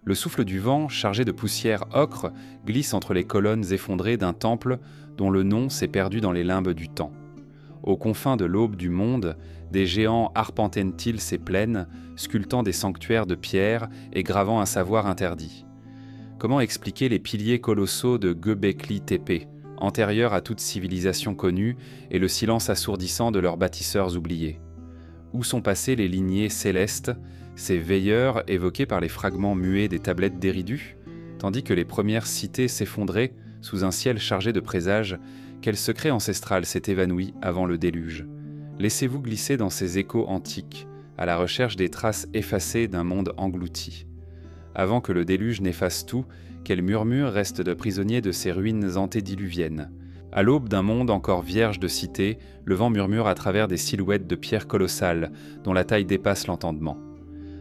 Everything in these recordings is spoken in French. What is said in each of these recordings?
Le souffle du vent, chargé de poussière ocre, glisse entre les colonnes effondrées d'un temple dont le nom s'est perdu dans les limbes du temps. Aux confins de l'aube du monde, des géants arpentent-ils ces plaines, sculptant des sanctuaires de pierre et gravant un savoir interdit. Comment expliquer les piliers colossaux de Göbekli Tepe, antérieurs à toute civilisation connue, et le silence assourdissant de leurs bâtisseurs oubliés? Où sont passées les lignées célestes, ces veilleurs évoqués par les fragments muets des tablettes d'Éridu, tandis que les premières cités s'effondraient sous un ciel chargé de présages? Quel secret ancestral s'est évanoui avant le déluge? Laissez-vous glisser dans ces échos antiques, à la recherche des traces effacées d'un monde englouti. Avant que le déluge n'efface tout, quel murmure reste de prisonniers de ces ruines antédiluviennes? À l'aube d'un monde encore vierge de cités, le vent murmure à travers des silhouettes de pierres colossales, dont la taille dépasse l'entendement.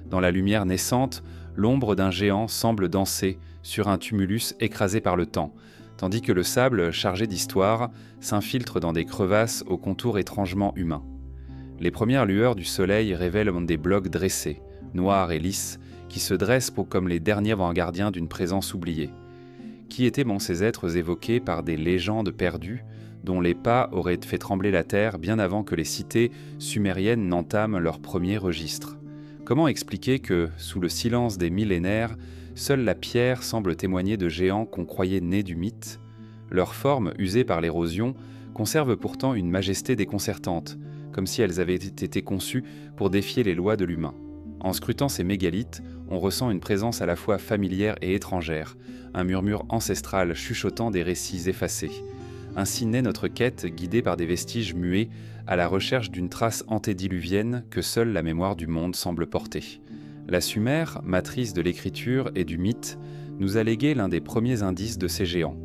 Dans la lumière naissante, l'ombre d'un géant semble danser sur un tumulus écrasé par le temps, tandis que le sable, chargé d'histoire, s'infiltre dans des crevasses aux contours étrangement humains. Les premières lueurs du soleil révèlent des blocs dressés, noirs et lisses, qui se dressent comme les derniers avant-gardiens d'une présence oubliée. Qui étaient ces êtres évoqués par des légendes perdues, dont les pas auraient fait trembler la terre bien avant que les cités sumériennes n'entament leur premier registre? Comment expliquer que, sous le silence des millénaires, seule la pierre semble témoigner de géants qu'on croyait nés du mythe? Leurs formes, usées par l'érosion, conservent pourtant une majesté déconcertante, comme si elles avaient été conçues pour défier les lois de l'humain. En scrutant ces mégalithes, on ressent une présence à la fois familière et étrangère, un murmure ancestral chuchotant des récits effacés. Ainsi naît notre quête, guidée par des vestiges muets, à la recherche d'une trace antédiluvienne que seule la mémoire du monde semble porter. La Sumer, matrice de l'écriture et du mythe, nous a légué l'un des premiers indices de ces géants.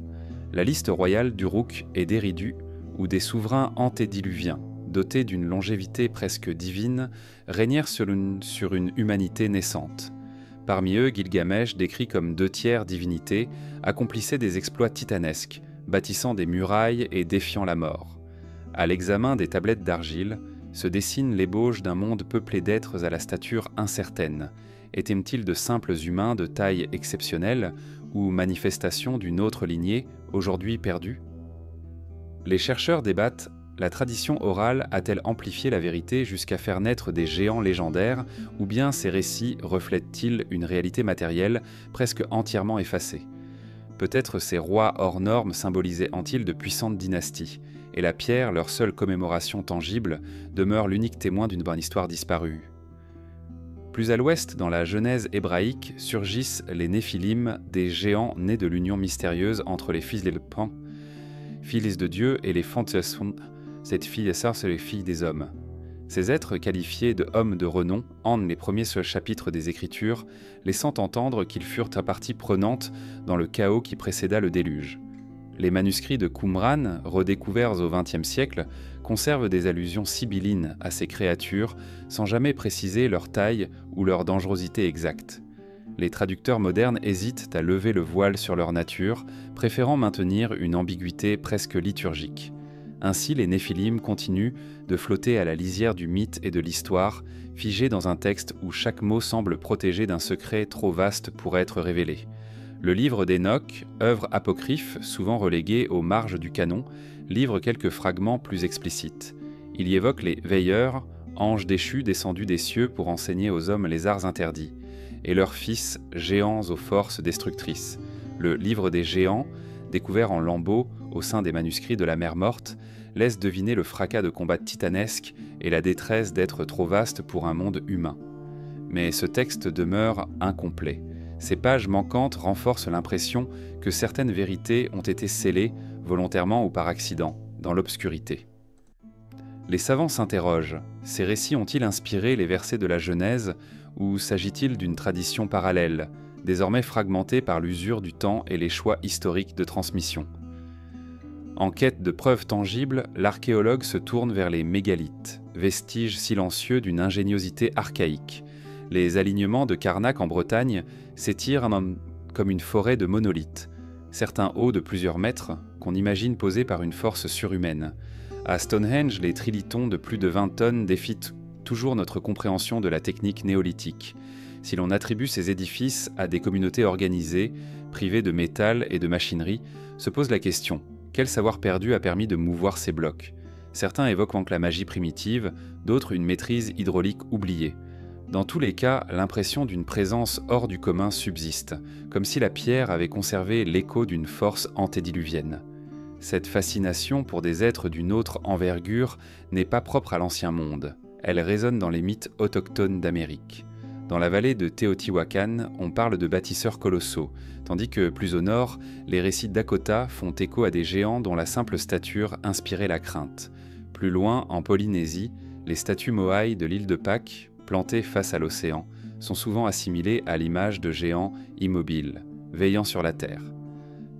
La liste royale d'Uruk et d'Éridu, ou des souverains antédiluviens, dotés d'une longévité presque divine, régnèrent sur une humanité naissante. Parmi eux, Gilgamesh, décrit comme 2/3 divinité, accomplissait des exploits titanesques, bâtissant des murailles et défiant la mort. À l'examen des tablettes d'argile, se dessine l'ébauche d'un monde peuplé d'êtres à la stature incertaine. Étaient-ils de simples humains de taille exceptionnelle ou manifestation d'une autre lignée, aujourd'hui perdue? Les chercheurs débattent: la tradition orale a-t-elle amplifié la vérité jusqu'à faire naître des géants légendaires, ou bien ces récits reflètent-ils une réalité matérielle presque entièrement effacée? Peut-être ces rois hors normes symbolisaient-ils de puissantes dynasties, et la pierre, leur seule commémoration tangible, demeure l'unique témoin d'une bonne histoire disparue. Plus à l'ouest, dans la Genèse hébraïque, surgissent les Néphilim, des géants nés de l'union mystérieuse entre les fils de Dieu, et les Fantasson, cette fille et sœur, c'est les filles des hommes. Ces êtres, qualifiés de hommes de renom, en les premiers chapitres des Écritures, laissant entendre qu'ils furent à partie prenante dans le chaos qui précéda le déluge. Les manuscrits de Qumran, redécouverts au XXe siècle, conservent des allusions sibyllines à ces créatures, sans jamais préciser leur taille ou leur dangerosité exacte. Les traducteurs modernes hésitent à lever le voile sur leur nature, préférant maintenir une ambiguïté presque liturgique. Ainsi, les Néphilim continuent de flotter à la lisière du mythe et de l'histoire, figés dans un texte où chaque mot semble protégé d'un secret trop vaste pour être révélé. Le livre d'Enoch, œuvre apocryphe souvent reléguée aux marges du canon, livre quelques fragments plus explicites. Il y évoque les veilleurs, anges déchus descendus des cieux pour enseigner aux hommes les arts interdits, et leurs fils, géants aux forces destructrices. Le livre des géants, découvert en lambeaux au sein des manuscrits de la mer Morte, laisse deviner le fracas de combats titanesques et la détresse d'être trop vaste pour un monde humain. Mais ce texte demeure incomplet. Ces pages manquantes renforcent l'impression que certaines vérités ont été scellées, volontairement ou par accident, dans l'obscurité. Les savants s'interrogent, ces récits ont-ils inspiré les versets de la Genèse, ou s'agit-il d'une tradition parallèle, désormais fragmentée par l'usure du temps et les choix historiques de transmission? En quête de preuves tangibles, l'archéologue se tourne vers les mégalithes, vestiges silencieux d'une ingéniosité archaïque. Les alignements de Karnak en Bretagne s'étirent comme une forêt de monolithes, certains hauts de plusieurs mètres, qu'on imagine posés par une force surhumaine. À Stonehenge, les trilitons de plus de 20 tonnes défient toujours notre compréhension de la technique néolithique. Si l'on attribue ces édifices à des communautés organisées, privées de métal et de machinerie, se pose la question, quel savoir perdu a permis de mouvoir ces blocs? Certains évoquent donc la magie primitive, d'autres une maîtrise hydraulique oubliée. Dans tous les cas, l'impression d'une présence hors du commun subsiste, comme si la pierre avait conservé l'écho d'une force antédiluvienne. Cette fascination pour des êtres d'une autre envergure n'est pas propre à l'Ancien Monde. Elle résonne dans les mythes autochtones d'Amérique. Dans la vallée de Teotihuacan, on parle de bâtisseurs colossaux, tandis que plus au nord, les récits Dakota font écho à des géants dont la simple stature inspirait la crainte. Plus loin, en Polynésie, les statues Moai de l'île de Pâques, plantées face à l'océan, sont souvent assimilées à l'image de géants immobiles, veillant sur la terre.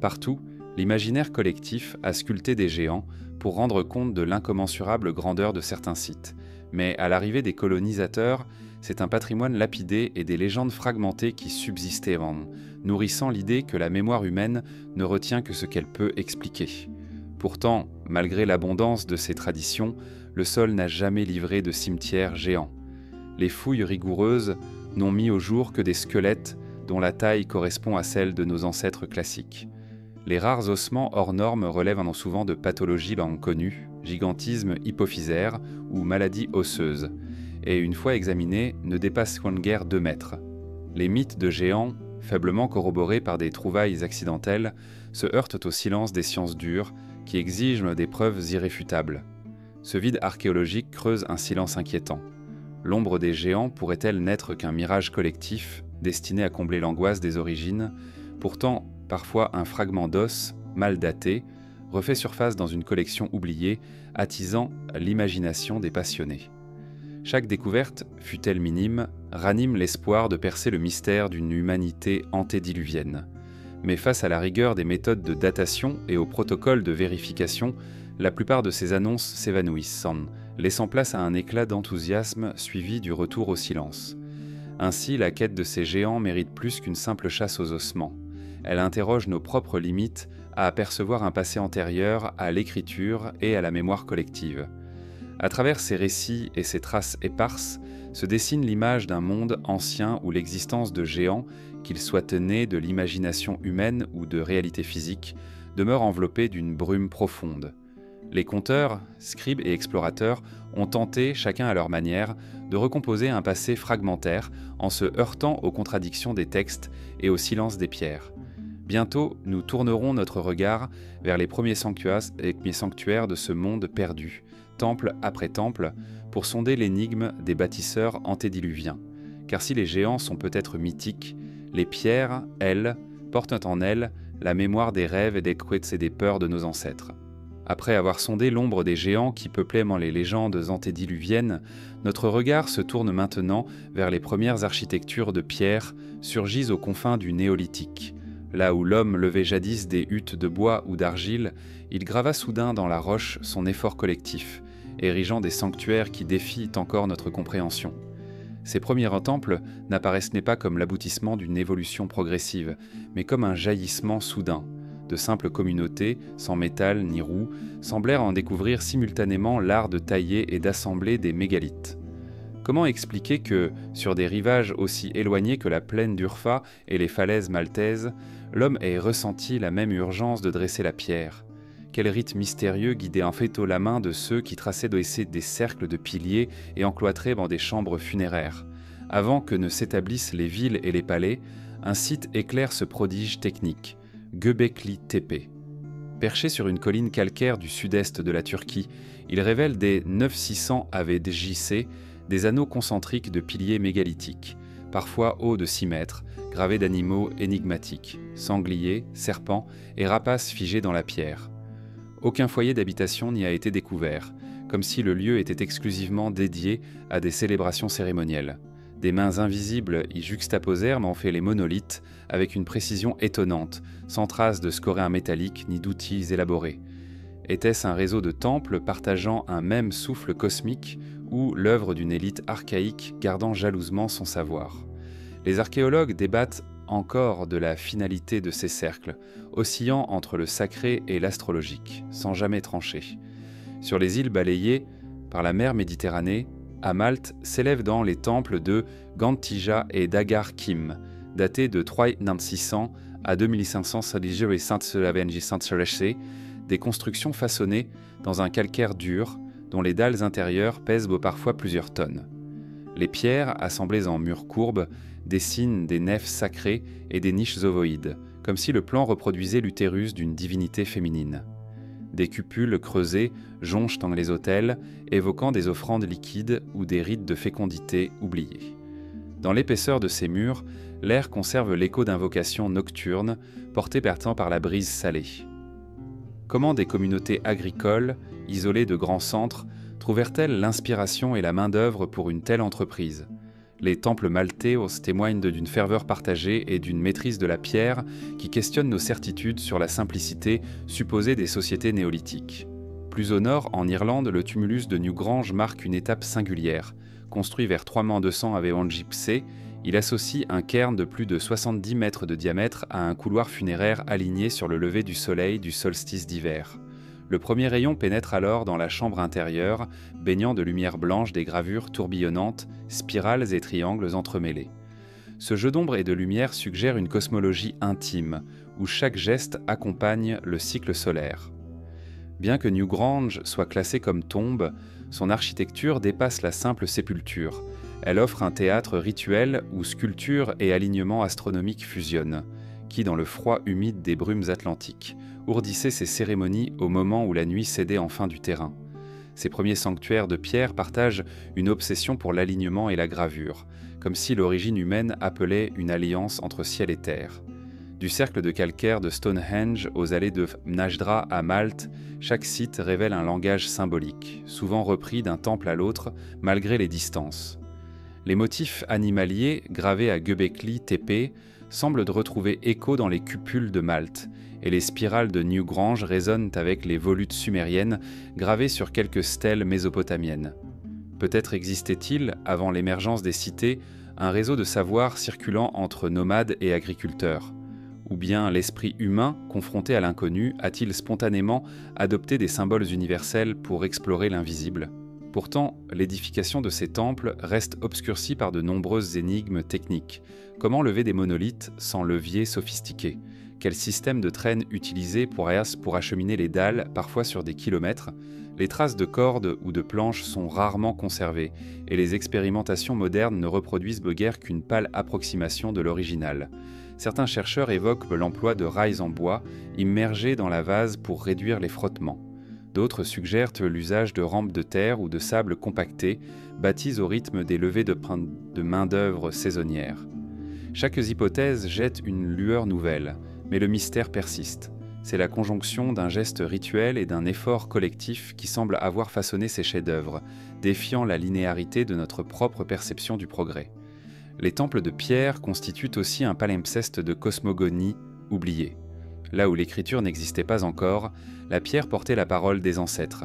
Partout, l'imaginaire collectif a sculpté des géants pour rendre compte de l'incommensurable grandeur de certains sites. Mais à l'arrivée des colonisateurs, c'est un patrimoine lapidé et des légendes fragmentées qui subsistaient, nourrissant l'idée que la mémoire humaine ne retient que ce qu'elle peut expliquer. Pourtant, malgré l'abondance de ces traditions, le sol n'a jamais livré de cimetière géant. Les fouilles rigoureuses n'ont mis au jour que des squelettes dont la taille correspond à celle de nos ancêtres classiques. Les rares ossements hors normes relèvent souvent de pathologies langue connues, gigantisme hypophysaire ou maladies osseuses, et une fois examinés, ne dépassent guère 2 mètres. Les mythes de géants, faiblement corroborés par des trouvailles accidentelles, se heurtent au silence des sciences dures qui exigent des preuves irréfutables. Ce vide archéologique creuse un silence inquiétant. L'ombre des géants pourrait-elle n'être qu'un mirage collectif destiné à combler l'angoisse des origines? Pourtant, parfois un fragment d'os, mal daté, refait surface dans une collection oubliée, attisant l'imagination des passionnés. Chaque découverte, fût-elle minime, ranime l'espoir de percer le mystère d'une humanité antédiluvienne. Mais face à la rigueur des méthodes de datation et aux protocoles de vérification, la plupart de ces annonces s'évanouissent, laissant place à un éclat d'enthousiasme suivi du retour au silence. Ainsi, la quête de ces géants mérite plus qu'une simple chasse aux ossements. Elle interroge nos propres limites à apercevoir un passé antérieur à l'écriture et à la mémoire collective. À travers ces récits et ces traces éparses, se dessine l'image d'un monde ancien où l'existence de géants, qu'ils soient nés de l'imagination humaine ou de réalité physique, demeure enveloppée d'une brume profonde. Les conteurs, scribes et explorateurs ont tenté, chacun à leur manière, de recomposer un passé fragmentaire en se heurtant aux contradictions des textes et au silence des pierres. Bientôt, nous tournerons notre regard vers les premiers sanctuaires de ce monde perdu, temple après temple, pour sonder l'énigme des bâtisseurs antédiluviens. Car si les géants sont peut-être mythiques, les pierres, elles, portent en elles la mémoire des rêves et des quêtes et des peurs de nos ancêtres. Après avoir sondé l'ombre des géants qui peuplaient les légendes antédiluviennes, notre regard se tourne maintenant vers les premières architectures de pierre surgies aux confins du néolithique. Là où l'homme levait jadis des huttes de bois ou d'argile, il grava soudain dans la roche son effort collectif, érigeant des sanctuaires qui défient encore notre compréhension. Ces premiers temples n'apparaissent pas comme l'aboutissement d'une évolution progressive, mais comme un jaillissement soudain. De simples communautés, sans métal ni roue, semblèrent en découvrir simultanément l'art de tailler et d'assembler des mégalithes. Comment expliquer que, sur des rivages aussi éloignés que la plaine d'Urfa et les falaises maltaises, l'homme ait ressenti la même urgence de dresser la pierre? Quel rite mystérieux guidait en fait la main de ceux qui traçaient des cercles de piliers et encloîtraient dans des chambres funéraires? Avant que ne s'établissent les villes et les palais, un site éclaire ce prodige technique, Göbekli Tepe. Perché sur une colline calcaire du sud-est de la Turquie, il révèle des 9600 AVJC, des anneaux concentriques de piliers mégalithiques, parfois hauts de 6 mètres, gravés d'animaux énigmatiques, sangliers, serpents et rapaces figés dans la pierre. Aucun foyer d'habitation n'y a été découvert, comme si le lieu était exclusivement dédié à des célébrations cérémonielles. Des mains invisibles y juxtaposèrent en fait les monolithes avec une précision étonnante, sans trace de scorin métallique ni d'outils élaborés. Était-ce un réseau de temples partageant un même souffle cosmique ou l'œuvre d'une élite archaïque gardant jalousement son savoir? Les archéologues débattent encore de la finalité de ces cercles, oscillant entre le sacré et l'astrologique, sans jamais trancher. Sur les îles balayées par la mer Méditerranée, à Malte, s'élève dans les temples de Gantija et d'Agar Kim, datés de 3600 à 2500 des constructions façonnées dans un calcaire dur dont les dalles intérieures pèsent parfois plusieurs tonnes. Les pierres, assemblées en murs courbes, dessinent des nefs sacrées et des niches ovoïdes, comme si le plan reproduisait l'utérus d'une divinité féminine. Des cupules creusées jonchent dans les autels, évoquant des offrandes liquides ou des rites de fécondité oubliés. Dans l'épaisseur de ces murs, l'air conserve l'écho d'invocations nocturnes, portées pourtant par la brise salée. Comment des communautés agricoles, isolées de grands centres, trouvèrent-elles l'inspiration et la main-d'œuvre pour une telle entreprise ? Les temples maltais témoignent d'une ferveur partagée et d'une maîtrise de la pierre qui questionnent nos certitudes sur la simplicité supposée des sociétés néolithiques. Plus au nord, en Irlande, le tumulus de Newgrange marque une étape singulière. Construit vers 3200 avant Gypsé, il associe un cairn de plus de 70 mètres de diamètre à un couloir funéraire aligné sur le lever du soleil du solstice d'hiver. Le premier rayon pénètre alors dans la chambre intérieure, baignant de lumière blanche des gravures tourbillonnantes, spirales et triangles entremêlés. Ce jeu d'ombre et de lumière suggère une cosmologie intime, où chaque geste accompagne le cycle solaire. Bien que Newgrange soit classé comme tombe, son architecture dépasse la simple sépulture. Elle offre un théâtre rituel où sculpture et alignement astronomique fusionnent, qui, dans le froid humide des brumes atlantiques, ourdissait ces cérémonies au moment où la nuit cédait enfin du terrain. Ces premiers sanctuaires de pierre partagent une obsession pour l'alignement et la gravure, comme si l'origine humaine appelait une alliance entre ciel et terre. Du cercle de calcaire de Stonehenge aux allées de Mnajdra à Malte, chaque site révèle un langage symbolique, souvent repris d'un temple à l'autre, malgré les distances. Les motifs animaliers, gravés à Göbekli Tepe, semblent de retrouver écho dans les cupules de Malte, et les spirales de Newgrange résonnent avec les volutes sumériennes gravées sur quelques stèles mésopotamiennes. Peut-être existait-il, avant l'émergence des cités, un réseau de savoir circulant entre nomades et agriculteurs. Ou bien l'esprit humain, confronté à l'inconnu, a-t-il spontanément adopté des symboles universels pour explorer l'invisible ? Pourtant, l'édification de ces temples reste obscurcie par de nombreuses énigmes techniques. Comment lever des monolithes sans levier sophistiqué ? Quel système de traîne utiliser pour acheminer les dalles, parfois sur des kilomètres ? Les traces de cordes ou de planches sont rarement conservées, et les expérimentations modernes ne reproduisent guère qu'une pâle approximation de l'original. Certains chercheurs évoquent l'emploi de rails en bois, immergés dans la vase pour réduire les frottements. D'autres suggèrent l'usage de rampes de terre ou de sable compacté, bâties au rythme des levées de main-d'œuvre saisonnières. Chaque hypothèse jette une lueur nouvelle, mais le mystère persiste. C'est la conjonction d'un geste rituel et d'un effort collectif qui semble avoir façonné ces chefs-d'œuvre, défiant la linéarité de notre propre perception du progrès. Les temples de pierre constituent aussi un palimpseste de cosmogonie oubliée. Là où l'écriture n'existait pas encore, la pierre portait la parole des ancêtres.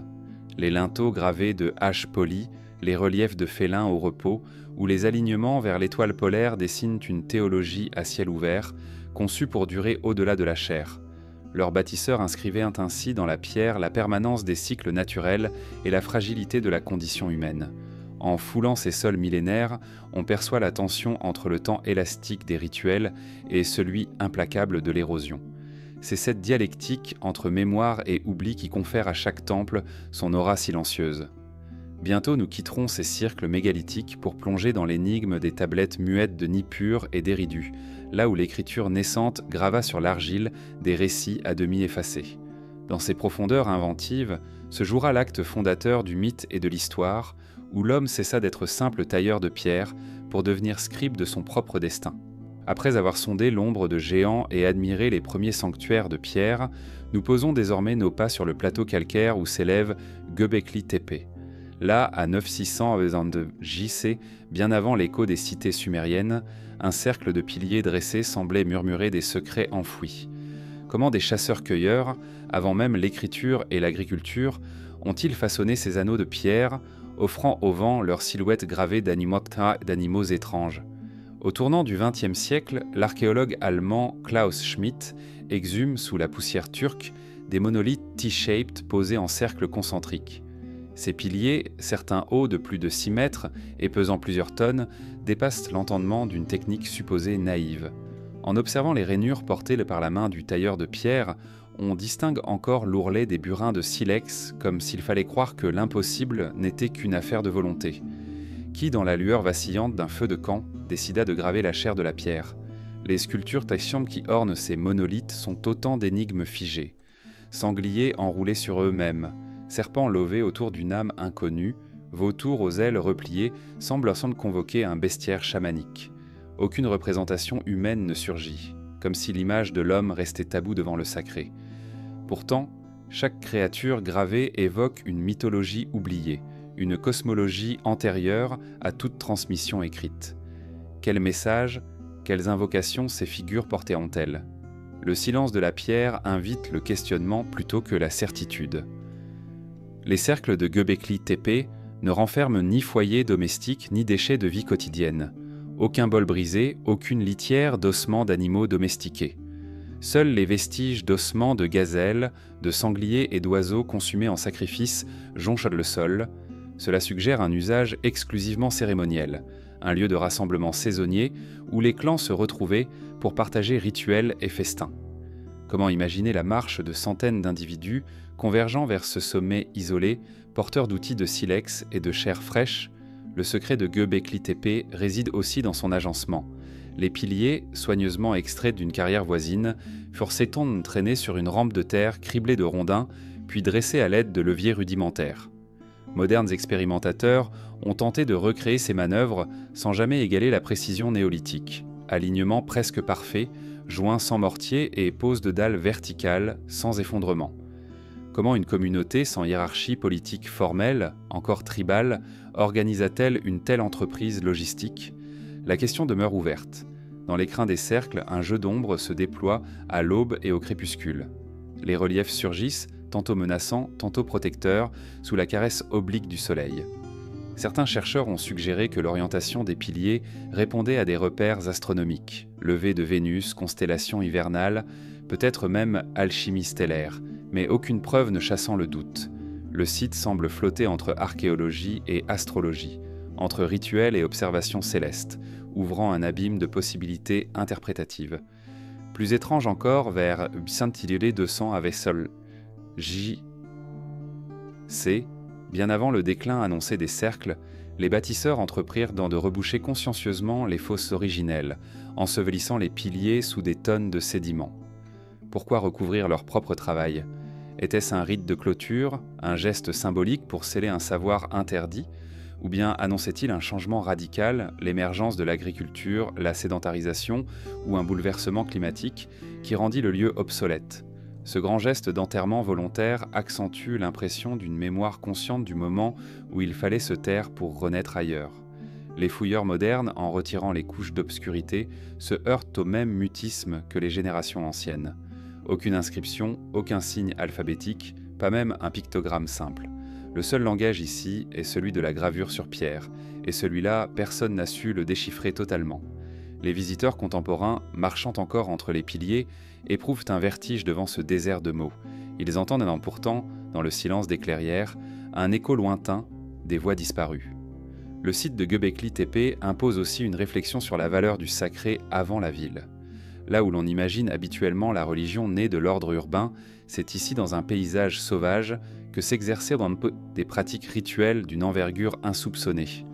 Les linteaux gravés de haches polies, les reliefs de félins au repos, ou les alignements vers l'étoile polaire dessinent une théologie à ciel ouvert, conçue pour durer au-delà de la chair. Leurs bâtisseurs inscrivaient ainsi dans la pierre la permanence des cycles naturels et la fragilité de la condition humaine. En foulant ces sols millénaires, on perçoit la tension entre le temps élastique des rituels et celui implacable de l'érosion. C'est cette dialectique entre mémoire et oubli qui confère à chaque temple son aura silencieuse. Bientôt nous quitterons ces cercles mégalithiques pour plonger dans l'énigme des tablettes muettes de Nippur et d'Eridu, là où l'écriture naissante grava sur l'argile des récits à demi effacés. Dans ces profondeurs inventives se jouera l'acte fondateur du mythe et de l'histoire, où l'homme cessa d'être simple tailleur de pierre pour devenir scribe de son propre destin. Après avoir sondé l'ombre de géants et admiré les premiers sanctuaires de pierre, nous posons désormais nos pas sur le plateau calcaire où s'élève Göbekli Tepe. Là, à 9600 avant de JC, bien avant l'écho des cités sumériennes, un cercle de piliers dressés semblait murmurer des secrets enfouis. Comment des chasseurs-cueilleurs, avant même l'écriture et l'agriculture, ont-ils façonné ces anneaux de pierre, offrant au vent leurs silhouettes gravées d'animaux étranges ? Au tournant du XXe siècle, l'archéologue allemand Klaus Schmidt exhume sous la poussière turque des monolithes T-shaped posés en cercle concentrique. Ces piliers, certains hauts de plus de 6 mètres et pesant plusieurs tonnes, dépassent l'entendement d'une technique supposée naïve. En observant les rainures portées par la main du tailleur de pierre, on distingue encore l'ourlet des burins de silex, comme s'il fallait croire que l'impossible n'était qu'une affaire de volonté. Qui, dans la lueur vacillante d'un feu de camp, décida de graver la chair de la pierre? Les sculptures taxium qui ornent ces monolithes sont autant d'énigmes figées. Sangliers enroulés sur eux-mêmes, serpents lovés autour d'une âme inconnue, vautours aux ailes repliées semblent convoquer un bestiaire chamanique. Aucune représentation humaine ne surgit, comme si l'image de l'homme restait taboue devant le sacré. Pourtant, chaque créature gravée évoque une mythologie oubliée, une cosmologie antérieure à toute transmission écrite. Quels messages, quelles invocations ces figures portaient-elles? Le silence de la pierre invite le questionnement plutôt que la certitude. Les cercles de Göbekli Tepe ne renferment ni foyer domestique ni déchets de vie quotidienne. Aucun bol brisé, aucune litière d'ossements d'animaux domestiqués. Seuls les vestiges d'ossements de gazelles, de sangliers et d'oiseaux consumés en sacrifice jonchent le sol. Cela suggère un usage exclusivement cérémoniel, un lieu de rassemblement saisonnier où les clans se retrouvaient pour partager rituels et festins. Comment imaginer la marche de centaines d'individus convergeant vers ce sommet isolé, porteur d'outils de silex et de chair fraîche? Le secret de Göbekli Tepe réside aussi dans son agencement. Les piliers, soigneusement extraits d'une carrière voisine, furent s'étendre traînés sur une rampe de terre criblée de rondins, puis dressés à l'aide de leviers rudimentaires. Modernes expérimentateurs ont tenté de recréer ces manœuvres sans jamais égaler la précision néolithique. Alignement presque parfait, joints sans mortier et pose de dalles verticales, sans effondrement. Comment une communauté sans hiérarchie politique formelle, encore tribale, organisa-t-elle une telle entreprise logistique? La question demeure ouverte. Dans l'écrin des cercles, un jeu d'ombre se déploie à l'aube et au crépuscule. Les reliefs surgissent, tantôt menaçants, tantôt protecteurs, sous la caresse oblique du soleil. Certains chercheurs ont suggéré que l'orientation des piliers répondait à des repères astronomiques, levée de Vénus, constellation hivernale, peut-être même alchimie stellaire, mais aucune preuve ne chassant le doute. Le site semble flotter entre archéologie et astrologie, entre rituels et observations célestes, ouvrant un abîme de possibilités interprétatives. Plus étrange encore, vers Saint-Hilaire 200 à Vessel, J.C., bien avant le déclin annoncé des cercles, les bâtisseurs entreprirent de reboucher consciencieusement les fosses originelles, ensevelissant les piliers sous des tonnes de sédiments. Pourquoi recouvrir leur propre travail? Était-ce un rite de clôture, un geste symbolique pour sceller un savoir interdit, ou bien annonçait-il un changement radical, l'émergence de l'agriculture, la sédentarisation ou un bouleversement climatique qui rendit le lieu obsolète? Ce grand geste d'enterrement volontaire accentue l'impression d'une mémoire consciente du moment où il fallait se taire pour renaître ailleurs. Les fouilleurs modernes, en retirant les couches d'obscurité, se heurtent au même mutisme que les générations anciennes. Aucune inscription, aucun signe alphabétique, pas même un pictogramme simple. Le seul langage ici est celui de la gravure sur pierre, et celui-là, personne n'a su le déchiffrer totalement. Les visiteurs contemporains, marchant encore entre les piliers, éprouvent un vertige devant ce désert de mots. Ils entendent pourtant, dans le silence des clairières, un écho lointain des voix disparues. Le site de Göbekli Tepe impose aussi une réflexion sur la valeur du sacré avant la ville. Là où l'on imagine habituellement la religion née de l'ordre urbain, c'est ici dans un paysage sauvage que s'exercer dans des pratiques rituelles d'une envergure insoupçonnée.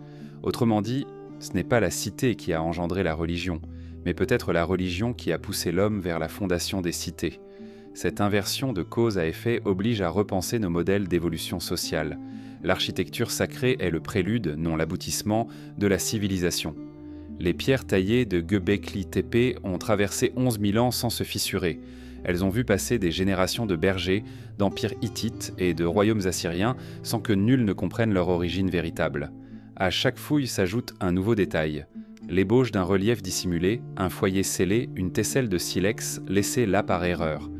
Autrement dit, ce n'est pas la cité qui a engendré la religion, mais peut-être la religion qui a poussé l'homme vers la fondation des cités. Cette inversion de cause à effet oblige à repenser nos modèles d'évolution sociale. L'architecture sacrée est le prélude, non l'aboutissement, de la civilisation. Les pierres taillées de Göbekli Tepe ont traversé 11 000 ans sans se fissurer. Elles ont vu passer des générations de bergers, d'empires hittites et de royaumes assyriens sans que nul ne comprenne leur origine véritable. À chaque fouille s'ajoute un nouveau détail. L'ébauche d'un relief dissimulé, un foyer scellé, une tesselle de silex laissée là par erreur.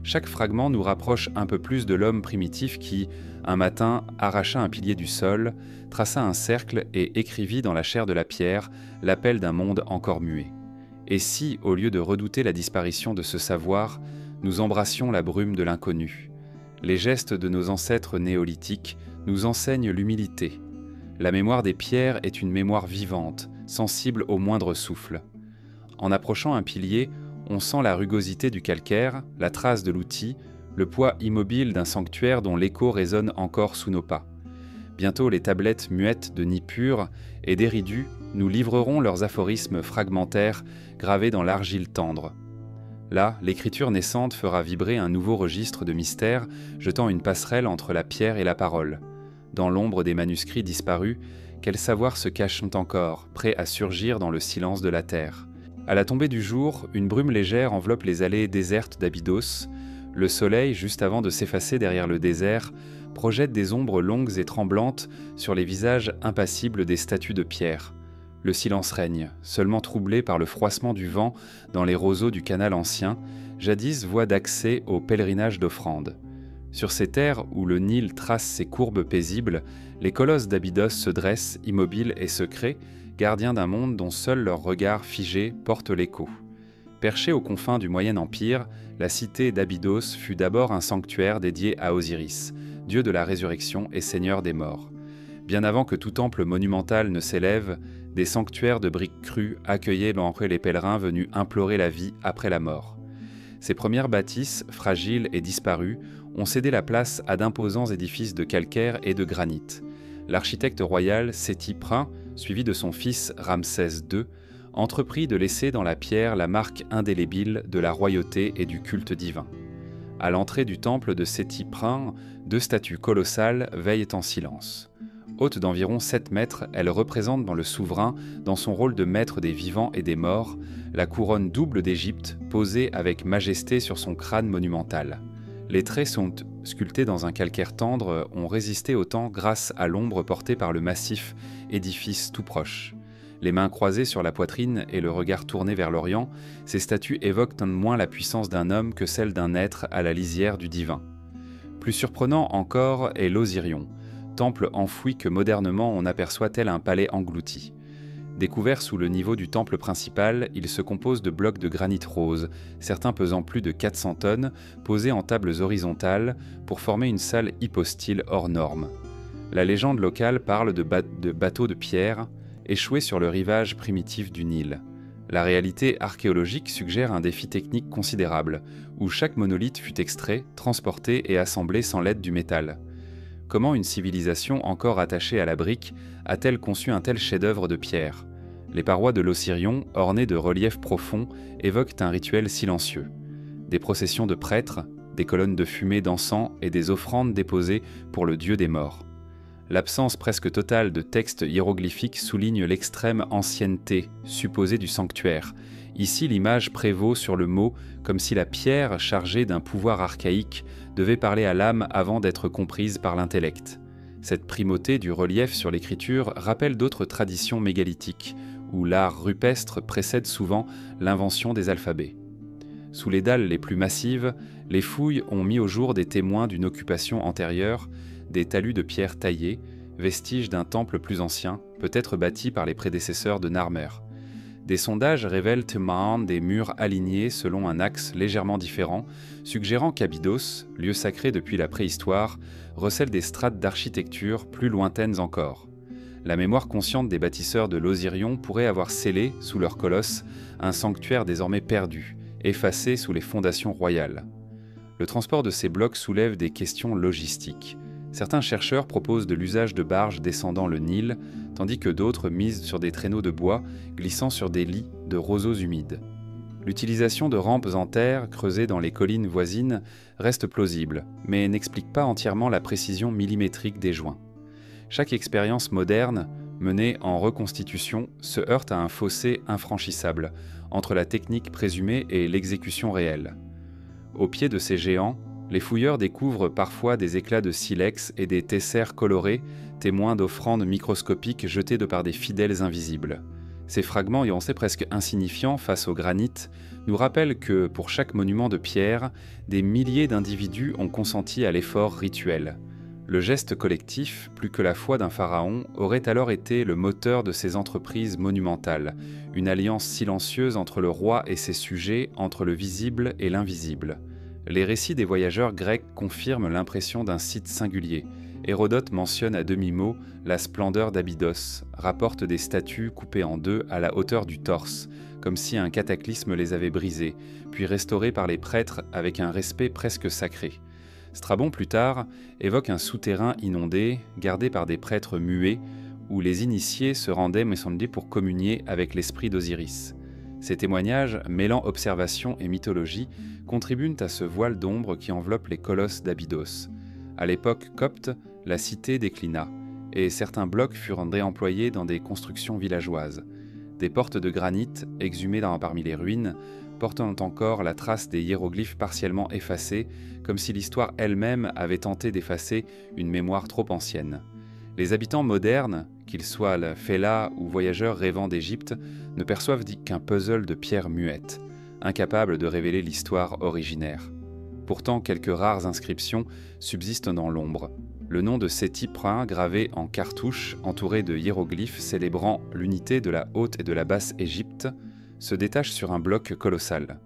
Chaque fragment nous rapproche un peu plus de l'homme primitif qui, un matin, arracha un pilier du sol, traça un cercle et écrivit dans la chair de la pierre l'appel d'un monde encore muet. Et si, au lieu de redouter la disparition de ce savoir, nous embrassions la brume de l'inconnu? Les gestes de nos ancêtres néolithiques nous enseigne l'humilité. La mémoire des pierres est une mémoire vivante, sensible au moindre souffle. En approchant un pilier, on sent la rugosité du calcaire, la trace de l'outil, le poids immobile d'un sanctuaire dont l'écho résonne encore sous nos pas. Bientôt, les tablettes muettes de Nippur et d'Éridu nous livreront leurs aphorismes fragmentaires gravés dans l'argile tendre. Là, l'écriture naissante fera vibrer un nouveau registre de mystère, jetant une passerelle entre la pierre et la parole. Dans l'ombre des manuscrits disparus, quels savoirs se cachent encore, prêts à surgir dans le silence de la terre. À la tombée du jour, une brume légère enveloppe les allées désertes d'Abydos. Le soleil, juste avant de s'effacer derrière le désert, projette des ombres longues et tremblantes sur les visages impassibles des statues de pierre. Le silence règne, seulement troublé par le froissement du vent dans les roseaux du canal ancien, jadis voie d'accès au pèlerinage d'offrandes. Sur ces terres où le Nil trace ses courbes paisibles, les colosses d'Abydos se dressent, immobiles et secrets, gardiens d'un monde dont seul leur regard figé porte l'écho. Perchée aux confins du Moyen Empire, la cité d'Abydos fut d'abord un sanctuaire dédié à Osiris, dieu de la résurrection et seigneur des morts. Bien avant que tout temple monumental ne s'élève, des sanctuaires de briques crues accueillaient les pèlerins venus implorer la vie après la mort. Ces premières bâtisses, fragiles et disparues, ont cédé la place à d'imposants édifices de calcaire et de granit. L'architecte royal Séti Prin, suivi de son fils Ramsès II, entreprit de laisser dans la pierre la marque indélébile de la royauté et du culte divin. À l'entrée du temple de Séti Prin, 2 statues colossales veillent en silence. Haute d'environ 7 mètres, elles représentent dans le souverain, dans son rôle de maître des vivants et des morts, la couronne double d'Égypte, posée avec majesté sur son crâne monumental. Les traits sont sculptés dans un calcaire tendre, ont résisté au temps grâce à l'ombre portée par le massif édifice tout proche. Les mains croisées sur la poitrine et le regard tourné vers l'Orient, ces statues évoquent moins la puissance d'un homme que celle d'un être à la lisière du divin. Plus surprenant encore est l'Osirion, temple enfoui que modernement on aperçoit tel un palais englouti. Découvert sous le niveau du temple principal, il se compose de blocs de granit rose, certains pesant plus de 400 tonnes, posés en tables horizontales pour former une salle hypostyle hors norme. La légende locale parle de bateaux de pierre échoués sur le rivage primitif du Nil. La réalité archéologique suggère un défi technique considérable, où chaque monolithe fut extrait, transporté et assemblé sans l'aide du métal. Comment une civilisation encore attachée à la brique a-t-elle conçu un tel chef-d'œuvre de pierre? Les parois de l'Osirion, ornées de reliefs profonds, évoquent un rituel silencieux. Des processions de prêtres, des colonnes de fumée d'encens et des offrandes déposées pour le dieu des morts. L'absence presque totale de textes hiéroglyphiques souligne l'extrême ancienneté supposée du sanctuaire. Ici, l'image prévaut sur le mot, comme si la pierre, chargée d'un pouvoir archaïque, devait parler à l'âme avant d'être comprise par l'intellect. Cette primauté du relief sur l'écriture rappelle d'autres traditions mégalithiques, où l'art rupestre précède souvent l'invention des alphabets. Sous les dalles les plus massives, les fouilles ont mis au jour des témoins d'une occupation antérieure, des talus de pierre taillés, vestiges d'un temple plus ancien, peut-être bâti par les prédécesseurs de Narmer. Des sondages révèlent des murs alignés selon un axe légèrement différent, suggérant qu'Abydos, lieu sacré depuis la préhistoire, recèle des strates d'architecture plus lointaines encore. La mémoire consciente des bâtisseurs de l'Osirion pourrait avoir scellé, sous leur colosse, un sanctuaire désormais perdu, effacé sous les fondations royales. Le transport de ces blocs soulève des questions logistiques. Certains chercheurs proposent de l'usage de barges descendant le Nil, tandis que d'autres misent sur des traîneaux de bois glissant sur des lits de roseaux humides. L'utilisation de rampes en terre creusées dans les collines voisines reste plausible, mais n'explique pas entièrement la précision millimétrique des joints. Chaque expérience moderne, menée en reconstitution, se heurte à un fossé infranchissable entre la technique présumée et l'exécution réelle. Au pied de ces géants, les fouilleurs découvrent parfois des éclats de silex et des tessères colorés, témoins d'offrandes microscopiques jetées de par des fidèles invisibles. Ces fragments, c'est presque insignifiants face au granit, nous rappellent que, pour chaque monument de pierre, des milliers d'individus ont consenti à l'effort rituel. Le geste collectif, plus que la foi d'un pharaon, aurait alors été le moteur de ces entreprises monumentales, une alliance silencieuse entre le roi et ses sujets, entre le visible et l'invisible. Les récits des voyageurs grecs confirment l'impression d'un site singulier, Hérodote mentionne à demi-mot la splendeur d'Abydos, rapporte des statues coupées en deux à la hauteur du torse, comme si un cataclysme les avait brisées, puis restaurées par les prêtres avec un respect presque sacré. Strabon, plus tard, évoque un souterrain inondé, gardé par des prêtres muets, où les initiés se rendaient, me semble-t-il, pour communier avec l'esprit d'Osiris. Ces témoignages, mêlant observation et mythologie, contribuent à ce voile d'ombre qui enveloppe les colosses d'Abydos. À l'époque copte, la cité déclina, et certains blocs furent réemployés dans des constructions villageoises. Des portes de granit, exhumées parmi les ruines, portant encore la trace des hiéroglyphes partiellement effacés, comme si l'histoire elle-même avait tenté d'effacer une mémoire trop ancienne. Les habitants modernes, qu'ils soient fellahs ou voyageurs rêvant d'Égypte, ne perçoivent qu'un puzzle de pierres muettes, incapables de révéler l'histoire originaire. Pourtant, quelques rares inscriptions subsistent dans l'ombre. Le nom de Séti Prin, gravé en cartouche, entouré de hiéroglyphes célébrant l'unité de la Haute et de la Basse Égypte, se détache sur un bloc colossal.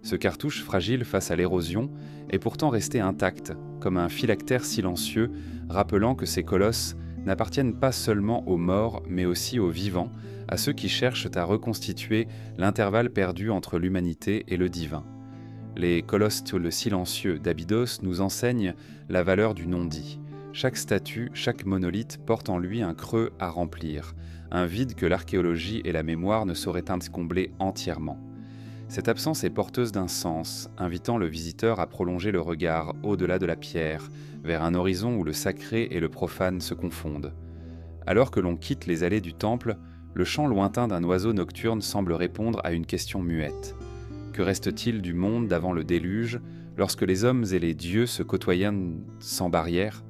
Ce cartouche, fragile face à l'érosion, est pourtant resté intact, comme un phylactère silencieux, rappelant que ces colosses n'appartiennent pas seulement aux morts, mais aussi aux vivants, à ceux qui cherchent à reconstituer l'intervalle perdu entre l'humanité et le divin. Les colosses le silencieux d'Abydos nous enseignent la valeur du non-dit. Chaque statue, chaque monolithe porte en lui un creux à remplir, un vide que l'archéologie et la mémoire ne sauraient combler entièrement. Cette absence est porteuse d'un sens, invitant le visiteur à prolonger le regard au-delà de la pierre, vers un horizon où le sacré et le profane se confondent. Alors que l'on quitte les allées du temple, le chant lointain d'un oiseau nocturne semble répondre à une question muette. Que reste-t-il du monde d'avant le déluge, lorsque les hommes et les dieux se côtoyaient sans barrière ?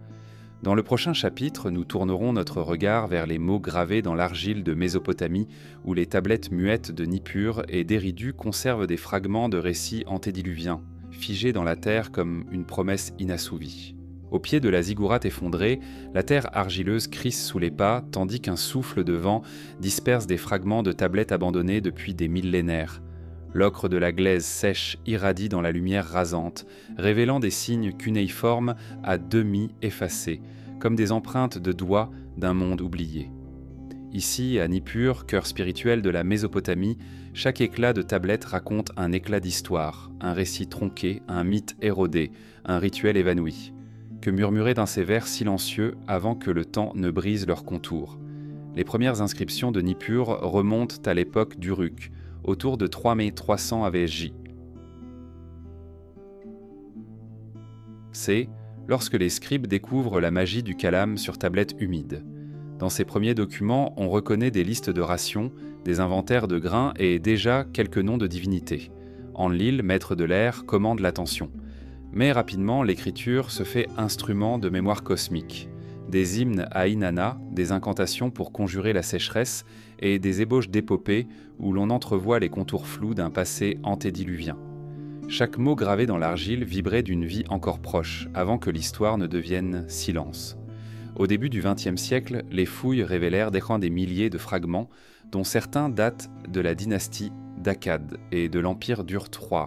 Dans le prochain chapitre, nous tournerons notre regard vers les mots gravés dans l'argile de Mésopotamie, où les tablettes muettes de Nippur et d'Éridu conservent des fragments de récits antédiluviens, figés dans la terre comme une promesse inassouvie. Au pied de la ziggourate effondrée, la terre argileuse crisse sous les pas, tandis qu'un souffle de vent disperse des fragments de tablettes abandonnées depuis des millénaires. L'ocre de la glaise sèche irradie dans la lumière rasante, révélant des signes cunéiformes à demi effacés, comme des empreintes de doigts d'un monde oublié. Ici, à Nippur, cœur spirituel de la Mésopotamie, chaque éclat de tablette raconte un éclat d'histoire, un récit tronqué, un mythe érodé, un rituel évanoui. Que murmurer dans ces vers silencieux avant que le temps ne brise leurs contours. Les premières inscriptions de Nippur remontent à l'époque d'Uruk, autour de 3300 AVJ. C'est lorsque les scribes découvrent la magie du calame sur tablette humide. Dans ces premiers documents, on reconnaît des listes de rations, des inventaires de grains et déjà quelques noms de divinités. Enlil, maître de l'air, commande l'attention. Mais rapidement, l'écriture se fait instrument de mémoire cosmique. Des hymnes à Inanna, des incantations pour conjurer la sécheresse et des ébauches d'épopées où l'on entrevoit les contours flous d'un passé antédiluvien. Chaque mot gravé dans l'argile vibrait d'une vie encore proche, avant que l'histoire ne devienne silence. Au début du XXe siècle, les fouilles révélèrent des milliers de fragments, dont certains datent de la dynastie d'Akkad et de l'empire d'Ur III.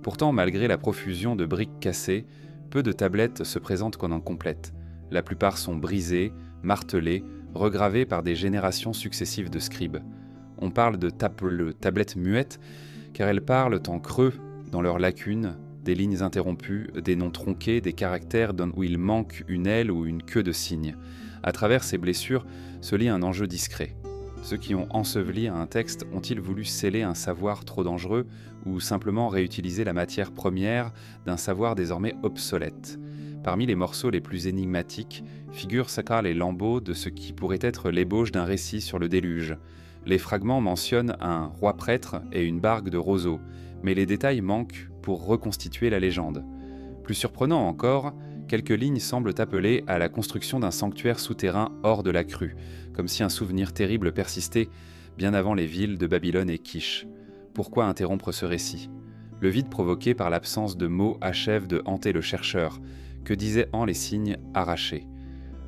Pourtant, malgré la profusion de briques cassées, peu de tablettes se présentent comme incomplètes. La plupart sont brisées, martelées, regravées par des générations successives de scribes. On parle de tablettes muettes, car elles parlent en creux dans leurs lacunes, des lignes interrompues, des noms tronqués, des caractères où il manque une aile ou une queue de cygne. À travers ces blessures se lit un enjeu discret. Ceux qui ont enseveli un texte ont-ils voulu sceller un savoir trop dangereux ou simplement réutiliser la matière première d'un savoir désormais obsolète ? Parmi les morceaux les plus énigmatiques figurent les lambeaux de ce qui pourrait être l'ébauche d'un récit sur le déluge. Les fragments mentionnent un roi prêtre et une barque de roseaux, mais les détails manquent pour reconstituer la légende. Plus surprenant encore, quelques lignes semblent appeler à la construction d'un sanctuaire souterrain hors de la crue, comme si un souvenir terrible persistait bien avant les villes de Babylone et Kish. Pourquoi interrompre ce récit ? Le vide provoqué par l'absence de mots achève de hanter le chercheur. Que disaient les signes arrachés ?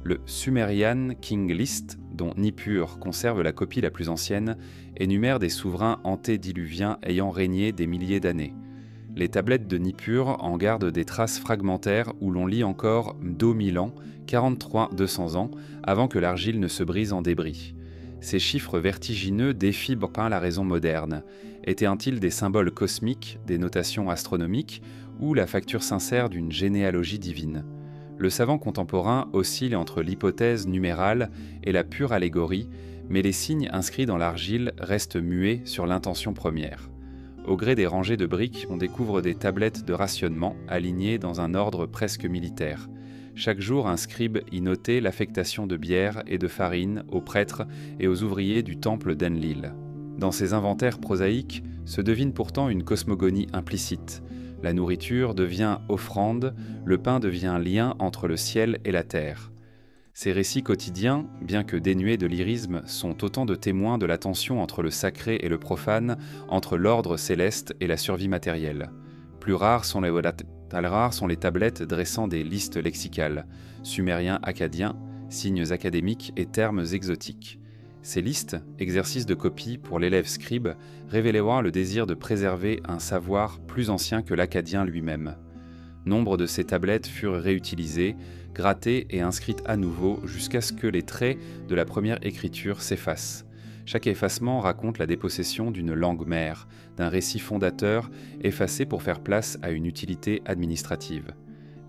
Le Sumerian King List, dont Nippur conserve la copie la plus ancienne, énumère des souverains antédiluviens ayant régné des milliers d'années. Les tablettes de Nippur en gardent des traces fragmentaires où l'on lit encore d'au 1000 ans, 43 200 ans, avant que l'argile ne se brise en débris. Ces chiffres vertigineux défient pas la raison moderne. Étaient-ils des symboles cosmiques, des notations astronomiques, ou la facture sincère d'une généalogie divine? Le savant contemporain oscille entre l'hypothèse numérale et la pure allégorie, mais les signes inscrits dans l'argile restent muets sur l'intention première. Au gré des rangées de briques, on découvre des tablettes de rationnement alignées dans un ordre presque militaire. Chaque jour, un scribe y notait l'affectation de bière et de farine aux prêtres et aux ouvriers du temple d'Enlil. Dans ces inventaires prosaïques se devine pourtant une cosmogonie implicite. La nourriture devient offrande, le pain devient lien entre le ciel et la terre. Ces récits quotidiens, bien que dénués de lyrisme, sont autant de témoins de la tension entre le sacré et le profane, entre l'ordre céleste et la survie matérielle. Plus rares sont les tablettes dressant des listes lexicales, sumériens acadiens, signes académiques et termes exotiques. Ces listes, exercices de copie pour l'élève scribe, révélaient le désir de préserver un savoir plus ancien que l'acadien lui-même. Nombre de ces tablettes furent réutilisées, grattées et inscrites à nouveau jusqu'à ce que les traits de la première écriture s'effacent. Chaque effacement raconte la dépossession d'une langue mère, d'un récit fondateur effacé pour faire place à une utilité administrative.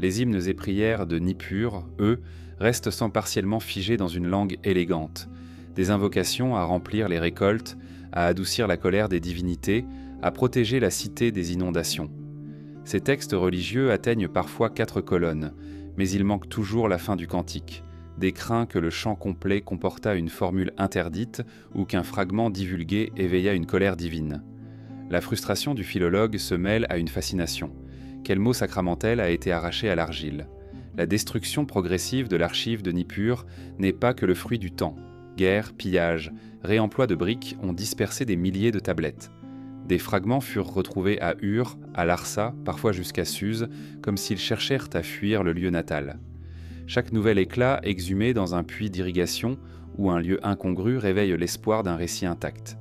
Les hymnes et prières de Nippur, eux, restent sans partiellement figés dans une langue élégante. Des invocations à remplir les récoltes, à adoucir la colère des divinités, à protéger la cité des inondations. Ces textes religieux atteignent parfois 4 colonnes, mais il manque toujours la fin du cantique, des craints que le chant complet comportât une formule interdite ou qu'un fragment divulgué éveillât une colère divine. La frustration du philologue se mêle à une fascination. Quel mot sacramentel a été arraché à l'argile? La destruction progressive de l'archive de Nippur n'est pas que le fruit du temps. Guerre, pillage, réemploi de briques ont dispersé des milliers de tablettes. Des fragments furent retrouvés à Ur, à Larsa, parfois jusqu'à Suse, comme s'ils cherchèrent à fuir le lieu natal. Chaque nouvel éclat exhumé dans un puits d'irrigation ou un lieu incongru réveille l'espoir d'un récit intact.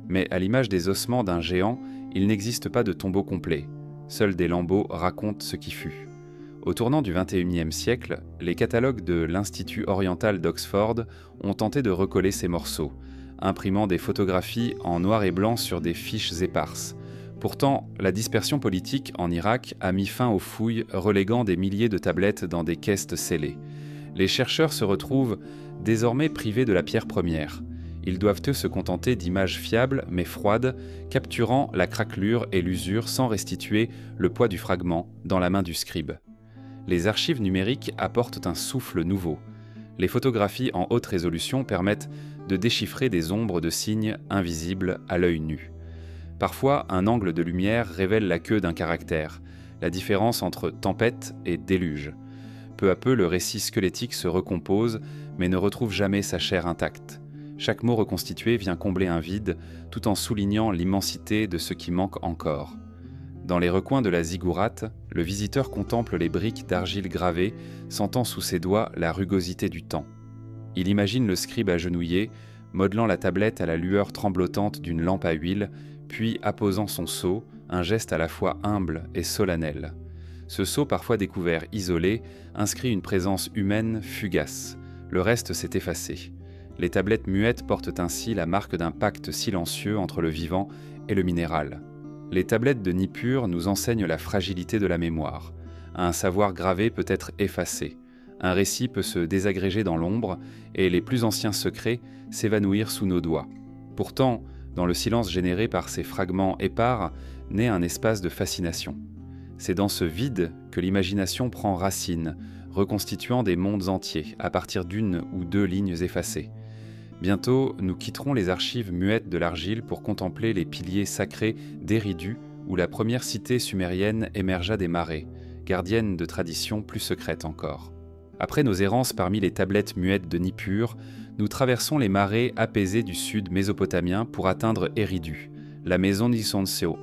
Mais à l'image des ossements d'un géant, il n'existe pas de tombeau complet. Seuls des lambeaux racontent ce qui fut. Au tournant du XXIe siècle, les catalogues de l'Institut oriental d'Oxford ont tenté de recoller ces morceaux, imprimant des photographies en noir et blanc sur des fiches éparses. Pourtant, la dispersion politique en Irak a mis fin aux fouilles, reléguant des milliers de tablettes dans des caisses scellées. Les chercheurs se retrouvent désormais privés de la pierre première. Ils doivent eux se contenter d'images fiables mais froides, capturant la craquelure et l'usure sans restituer le poids du fragment dans la main du scribe. Les archives numériques apportent un souffle nouveau. Les photographies en haute résolution permettent de déchiffrer des ombres de signes invisibles à l'œil nu. Parfois, un angle de lumière révèle la queue d'un caractère, la différence entre tempête et déluge. Peu à peu, le récit squelettique se recompose, mais ne retrouve jamais sa chair intacte. Chaque mot reconstitué vient combler un vide, tout en soulignant l'immensité de ce qui manque encore. Dans les recoins de la ziggourate, le visiteur contemple les briques d'argile gravées, sentant sous ses doigts la rugosité du temps. Il imagine le scribe agenouillé, modelant la tablette à la lueur tremblotante d'une lampe à huile, puis apposant son sceau, un geste à la fois humble et solennel. Ce sceau, parfois découvert isolé, inscrit une présence humaine fugace. Le reste s'est effacé. Les tablettes muettes portent ainsi la marque d'un pacte silencieux entre le vivant et le minéral. Les tablettes de Nippur nous enseignent la fragilité de la mémoire. Un savoir gravé peut être effacé. Un récit peut se désagréger dans l'ombre et les plus anciens secrets s'évanouir sous nos doigts. Pourtant, dans le silence généré par ces fragments épars, naît un espace de fascination. C'est dans ce vide que l'imagination prend racine, reconstituant des mondes entiers à partir d'une ou 2 lignes effacées. Bientôt, nous quitterons les archives muettes de l'argile pour contempler les piliers sacrés d'Eridu, où la première cité sumérienne émergea des marais, gardienne de traditions plus secrètes encore. Après nos errances parmi les tablettes muettes de Nippur, nous traversons les marais apaisés du sud mésopotamien pour atteindre Eridu, la maison d'Isonseo,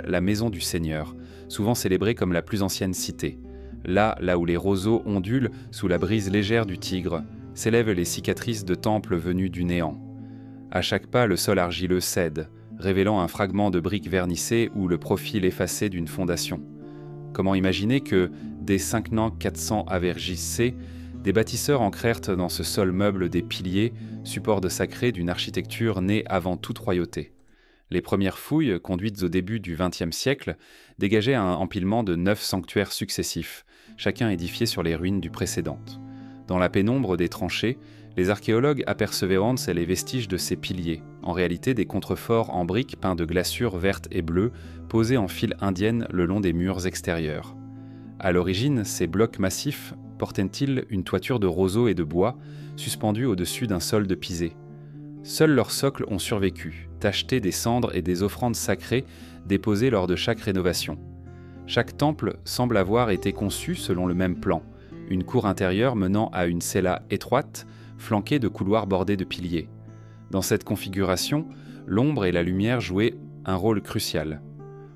la maison du Seigneur, souvent célébrée comme la plus ancienne cité. Là où les roseaux ondulent sous la brise légère du Tigre, s'élèvent les cicatrices de temples venus du néant. À chaque pas, le sol argileux cède, révélant un fragment de brique vernissée ou le profil effacé d'une fondation. Comment imaginer que, dès 5 ans 400 Avergis C, des bâtisseurs ancrèrent dans ce sol meuble des piliers, support de sacré d'une architecture née avant toute royauté. Les premières fouilles, conduites au début du XXe siècle, dégageaient un empilement de 9 sanctuaires successifs, chacun édifié sur les ruines du précédent. Dans la pénombre des tranchées, les archéologues apercevaient les vestiges de ces piliers, en réalité des contreforts en briques peints de glaçures vertes et bleues, posés en file indienne le long des murs extérieurs. À l'origine, ces blocs massifs portaient-ils une toiture de roseaux et de bois, suspendue au-dessus d'un sol de pisé. Seuls leurs socles ont survécu, tachetés des cendres et des offrandes sacrées déposées lors de chaque rénovation. Chaque temple semble avoir été conçu selon le même plan, une cour intérieure menant à une cella étroite, flanquée de couloirs bordés de piliers. Dans cette configuration, l'ombre et la lumière jouaient un rôle crucial.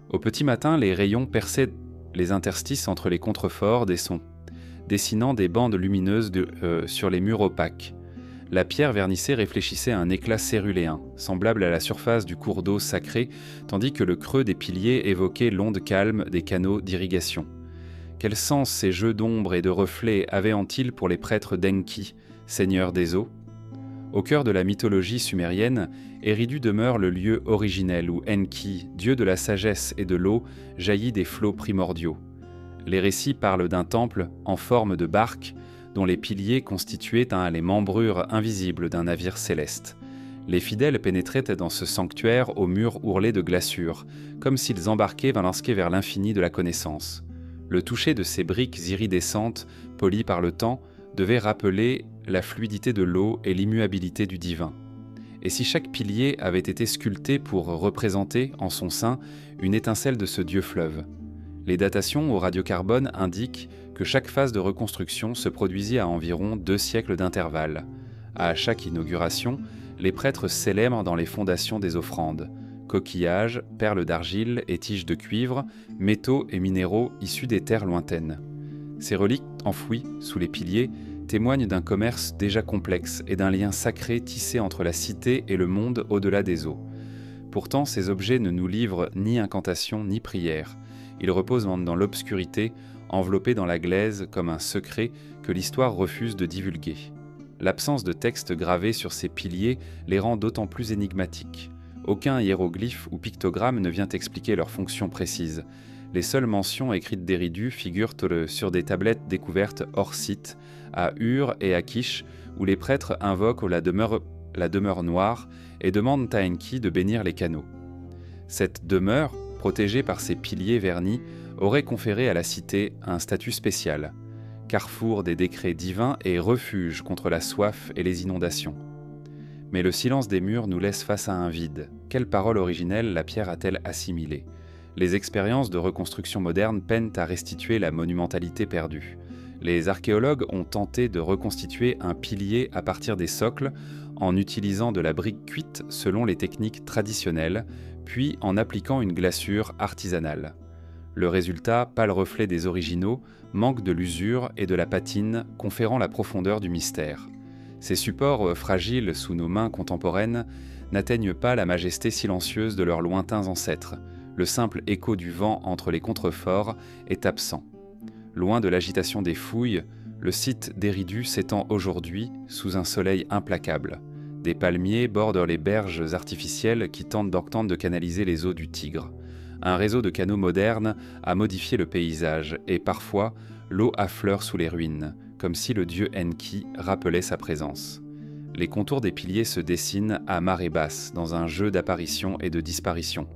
Au petit matin, les rayons perçaient les interstices entre les contreforts dessinant des bandes lumineuses sur les murs opaques. La pierre vernissée réfléchissait un éclat céruléen, semblable à la surface du cours d'eau sacré, tandis que le creux des piliers évoquait l'onde calme des canaux d'irrigation. Quel sens ces jeux d'ombre et de reflets avaient-ils pour les prêtres d'Enki, seigneurs des eaux? Au cœur de la mythologie sumérienne, Eridu demeure le lieu originel où Enki, dieu de la sagesse et de l'eau, jaillit des flots primordiaux. Les récits parlent d'un temple en forme de barque, dont les piliers constituaient les membrures invisibles d'un navire céleste. Les fidèles pénétraient dans ce sanctuaire aux murs ourlés de glaçures, comme s'ils embarquaient vers l'infini de la connaissance. Le toucher de ces briques iridescentes, polies par le temps, devait rappeler la fluidité de l'eau et l'immuabilité du divin. Et si chaque pilier avait été sculpté pour représenter, en son sein, une étincelle de ce dieu fleuve? Les datations au radiocarbone indiquent que chaque phase de reconstruction se produisit à environ 2 siècles d'intervalle. À chaque inauguration, les prêtres célèbrent dans les fondations des offrandes, coquillages, perles d'argile et tiges de cuivre, métaux et minéraux issus des terres lointaines. Ces reliques enfouies sous les piliers témoignent d'un commerce déjà complexe et d'un lien sacré tissé entre la cité et le monde au-delà des eaux. Pourtant, ces objets ne nous livrent ni incantation ni prière. Ils reposent dans l'obscurité, enveloppés dans la glaise comme un secret que l'histoire refuse de divulguer. L'absence de texte gravé sur ces piliers les rend d'autant plus énigmatiques. Aucun hiéroglyphe ou pictogramme ne vient expliquer leur fonction précise. Les seules mentions écrites d'Eridu figurent sur des tablettes découvertes hors site, à Ur et à Kish, où les prêtres invoquent la demeure noire et demandent à Enki de bénir les canaux. Cette demeure, protégée par ces piliers vernis, aurait conféré à la cité un statut spécial, carrefour des décrets divins et refuge contre la soif et les inondations. Mais le silence des murs nous laisse face à un vide. Quelle parole originelle la pierre a-t-elle assimilée? Les expériences de reconstruction moderne peinent à restituer la monumentalité perdue. Les archéologues ont tenté de reconstituer un pilier à partir des socles en utilisant de la brique cuite selon les techniques traditionnelles, puis en appliquant une glaçure artisanale. Le résultat, pâle reflet des originaux, manque de l'usure et de la patine, conférant la profondeur du mystère. Ces supports fragiles sous nos mains contemporaines n'atteignent pas la majesté silencieuse de leurs lointains ancêtres. Le simple écho du vent entre les contreforts est absent. Loin de l'agitation des fouilles, le site d'Eridu s'étend aujourd'hui sous un soleil implacable. Des palmiers bordent les berges artificielles qui tentent de canaliser les eaux du Tigre. Un réseau de canaux modernes a modifié le paysage et parfois l'eau affleure sous les ruines, comme si le dieu Enki rappelait sa présence. Les contours des piliers se dessinent à marée basse dans un jeu d'apparition et de disparition.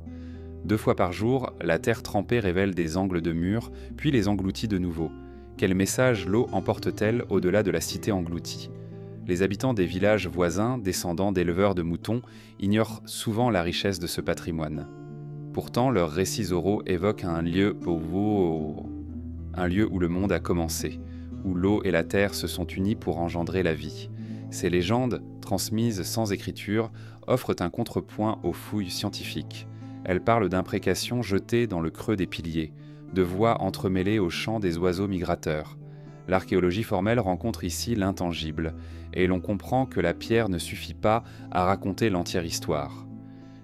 2 fois par jour, la terre trempée révèle des angles de murs, puis les engloutit de nouveau. Quel message l'eau emporte-t-elle au-delà de la cité engloutie? Les habitants des villages voisins, descendants d'éleveurs de moutons, ignorent souvent la richesse de ce patrimoine. Pourtant, leurs récits oraux évoquent un lieu où le monde a commencé, où l'eau et la terre se sont unies pour engendrer la vie. Ces légendes, transmises sans écriture, offrent un contrepoint aux fouilles scientifiques. Elles parlent d'imprécations jetées dans le creux des piliers, de voix entremêlées aux chants des oiseaux migrateurs. L'archéologie formelle rencontre ici l'intangible, et l'on comprend que la pierre ne suffit pas à raconter l'entière histoire.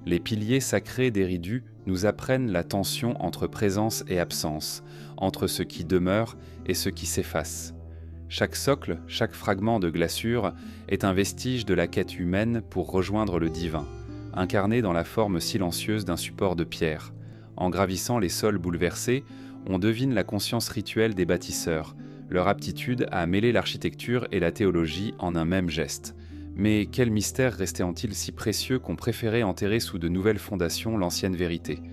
Les piliers sacrés d'Eridu nous apprennent la tension entre présence et absence, entre ce qui demeure et ce qui s'efface. Chaque socle, chaque fragment de glaçure est un vestige de la quête humaine pour rejoindre le divin, incarné dans la forme silencieuse d'un support de pierre. En gravissant les sols bouleversés, on devine la conscience rituelle des bâtisseurs, leur aptitude à mêler l'architecture et la théologie en un même geste. Mais quel mystère restait-il si précieux qu'on préférait enterrer sous de nouvelles fondations l'ancienne vérité?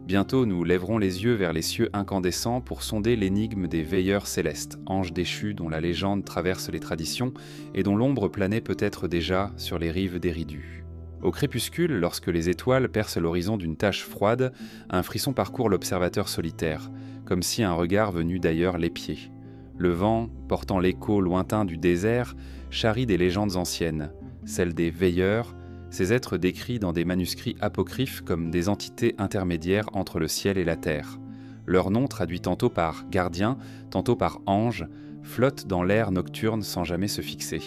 Bientôt nous lèverons les yeux vers les cieux incandescents pour sonder l'énigme des veilleurs célestes, anges déchus dont la légende traverse les traditions et dont l'ombre planait peut-être déjà sur les rives d'Eridu. Au crépuscule, lorsque les étoiles percent l'horizon d'une tache froide, un frisson parcourt l'observateur solitaire, comme si un regard venu d'ailleurs l'épiait. Le vent, portant l'écho lointain du désert, charrie des légendes anciennes, celles des veilleurs, ces êtres décrits dans des manuscrits apocryphes comme des entités intermédiaires entre le ciel et la terre. Leur nom, traduit tantôt par gardien, tantôt par ange, flotte dans l'air nocturne sans jamais se fixer.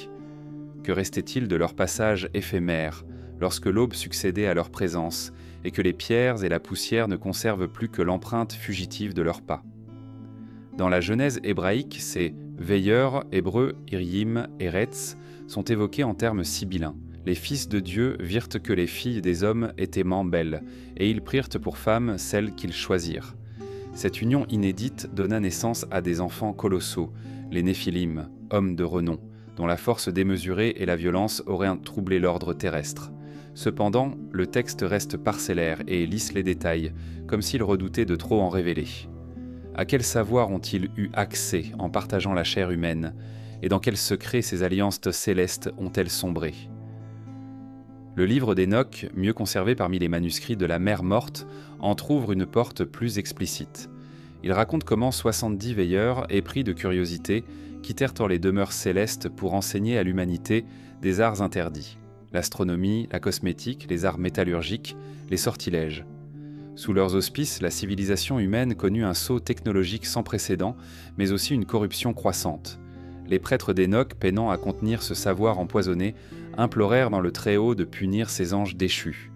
Que restait-il de leur passage éphémère, lorsque l'aube succédait à leur présence, et que les pierres et la poussière ne conservent plus que l'empreinte fugitive de leurs pas? Dans la Genèse hébraïque, ces veilleurs, hébreux, Irim, Eretz, sont évoqués en termes sibyllins. Les fils de Dieu virent que les filles des hommes étaient belles, et ils prirent pour femmes celles qu'ils choisirent. Cette union inédite donna naissance à des enfants colossaux, les Néphilim, hommes de renom, dont la force démesurée et la violence auraient troublé l'ordre terrestre. Cependant, le texte reste parcellaire et lisse les détails, comme s'il redoutait de trop en révéler. À quel savoir ont-ils eu accès en partageant la chair humaine, et dans quels secrets ces alliances célestes ont-elles sombré? Le livre d'Enoch, mieux conservé parmi les manuscrits de la Mer Morte, entr'ouvre une porte plus explicite. Il raconte comment 70 veilleurs, épris de curiosité, quittèrent les demeures célestes pour enseigner à l'humanité des arts interdits, l'astronomie, la cosmétique, les arts métallurgiques, les sortilèges. Sous leurs auspices, la civilisation humaine connut un saut technologique sans précédent, mais aussi une corruption croissante. Les prêtres d'Enoch, peinant à contenir ce savoir empoisonné, implorèrent dans le Très-Haut de punir ces anges déchus.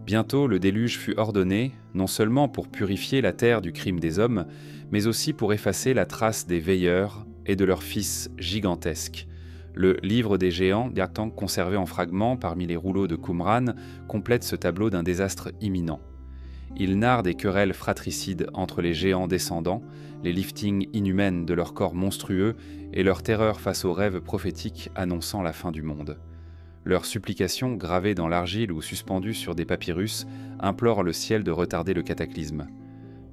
Bientôt, le déluge fut ordonné, non seulement pour purifier la terre du crime des hommes, mais aussi pour effacer la trace des veilleurs et de leurs fils gigantesques. Le livre des géants, datant conservé en fragments parmi les rouleaux de Qumran, complète ce tableau d'un désastre imminent. Il narre des querelles fratricides entre les géants descendants, les liftings inhumaines de leurs corps monstrueux et leur terreur face aux rêves prophétiques annonçant la fin du monde. Leurs supplications, gravées dans l'argile ou suspendues sur des papyrus, implorent le ciel de retarder le cataclysme.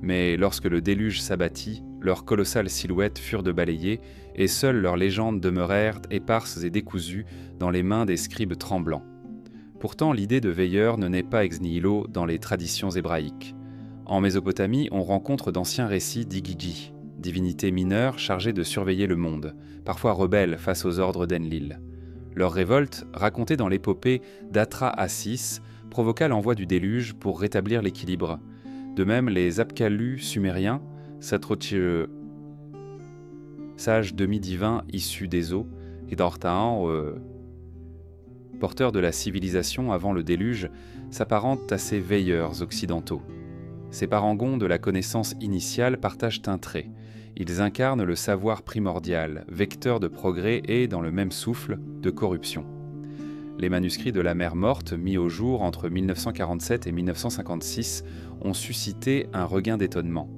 Mais lorsque le déluge s'abattit, leurs colossales silhouettes furent de balayées, et seules leurs légendes demeurèrent éparses et décousues dans les mains des scribes tremblants. Pourtant, l'idée de veilleur ne naît pas ex nihilo dans les traditions hébraïques. En Mésopotamie, on rencontre d'anciens récits d'Igigi, divinités mineures chargées de surveiller le monde, parfois rebelles face aux ordres d'Enlil. Leur révolte, racontée dans l'épopée d'Atra-Assis, provoqua l'envoi du déluge pour rétablir l'équilibre. De même, les Apkallu sumériens, Satroche, sages demi-divins issus des eaux, et d'Ortaan, porteurs de la civilisation avant le déluge, s'apparentent à ces veilleurs occidentaux. Ces parangons de la connaissance initiale partagent un trait. Ils incarnent le savoir primordial, vecteur de progrès et, dans le même souffle, de corruption. Les manuscrits de la Mer Morte, mis au jour entre 1947 et 1956, ont suscité un regain d'étonnement.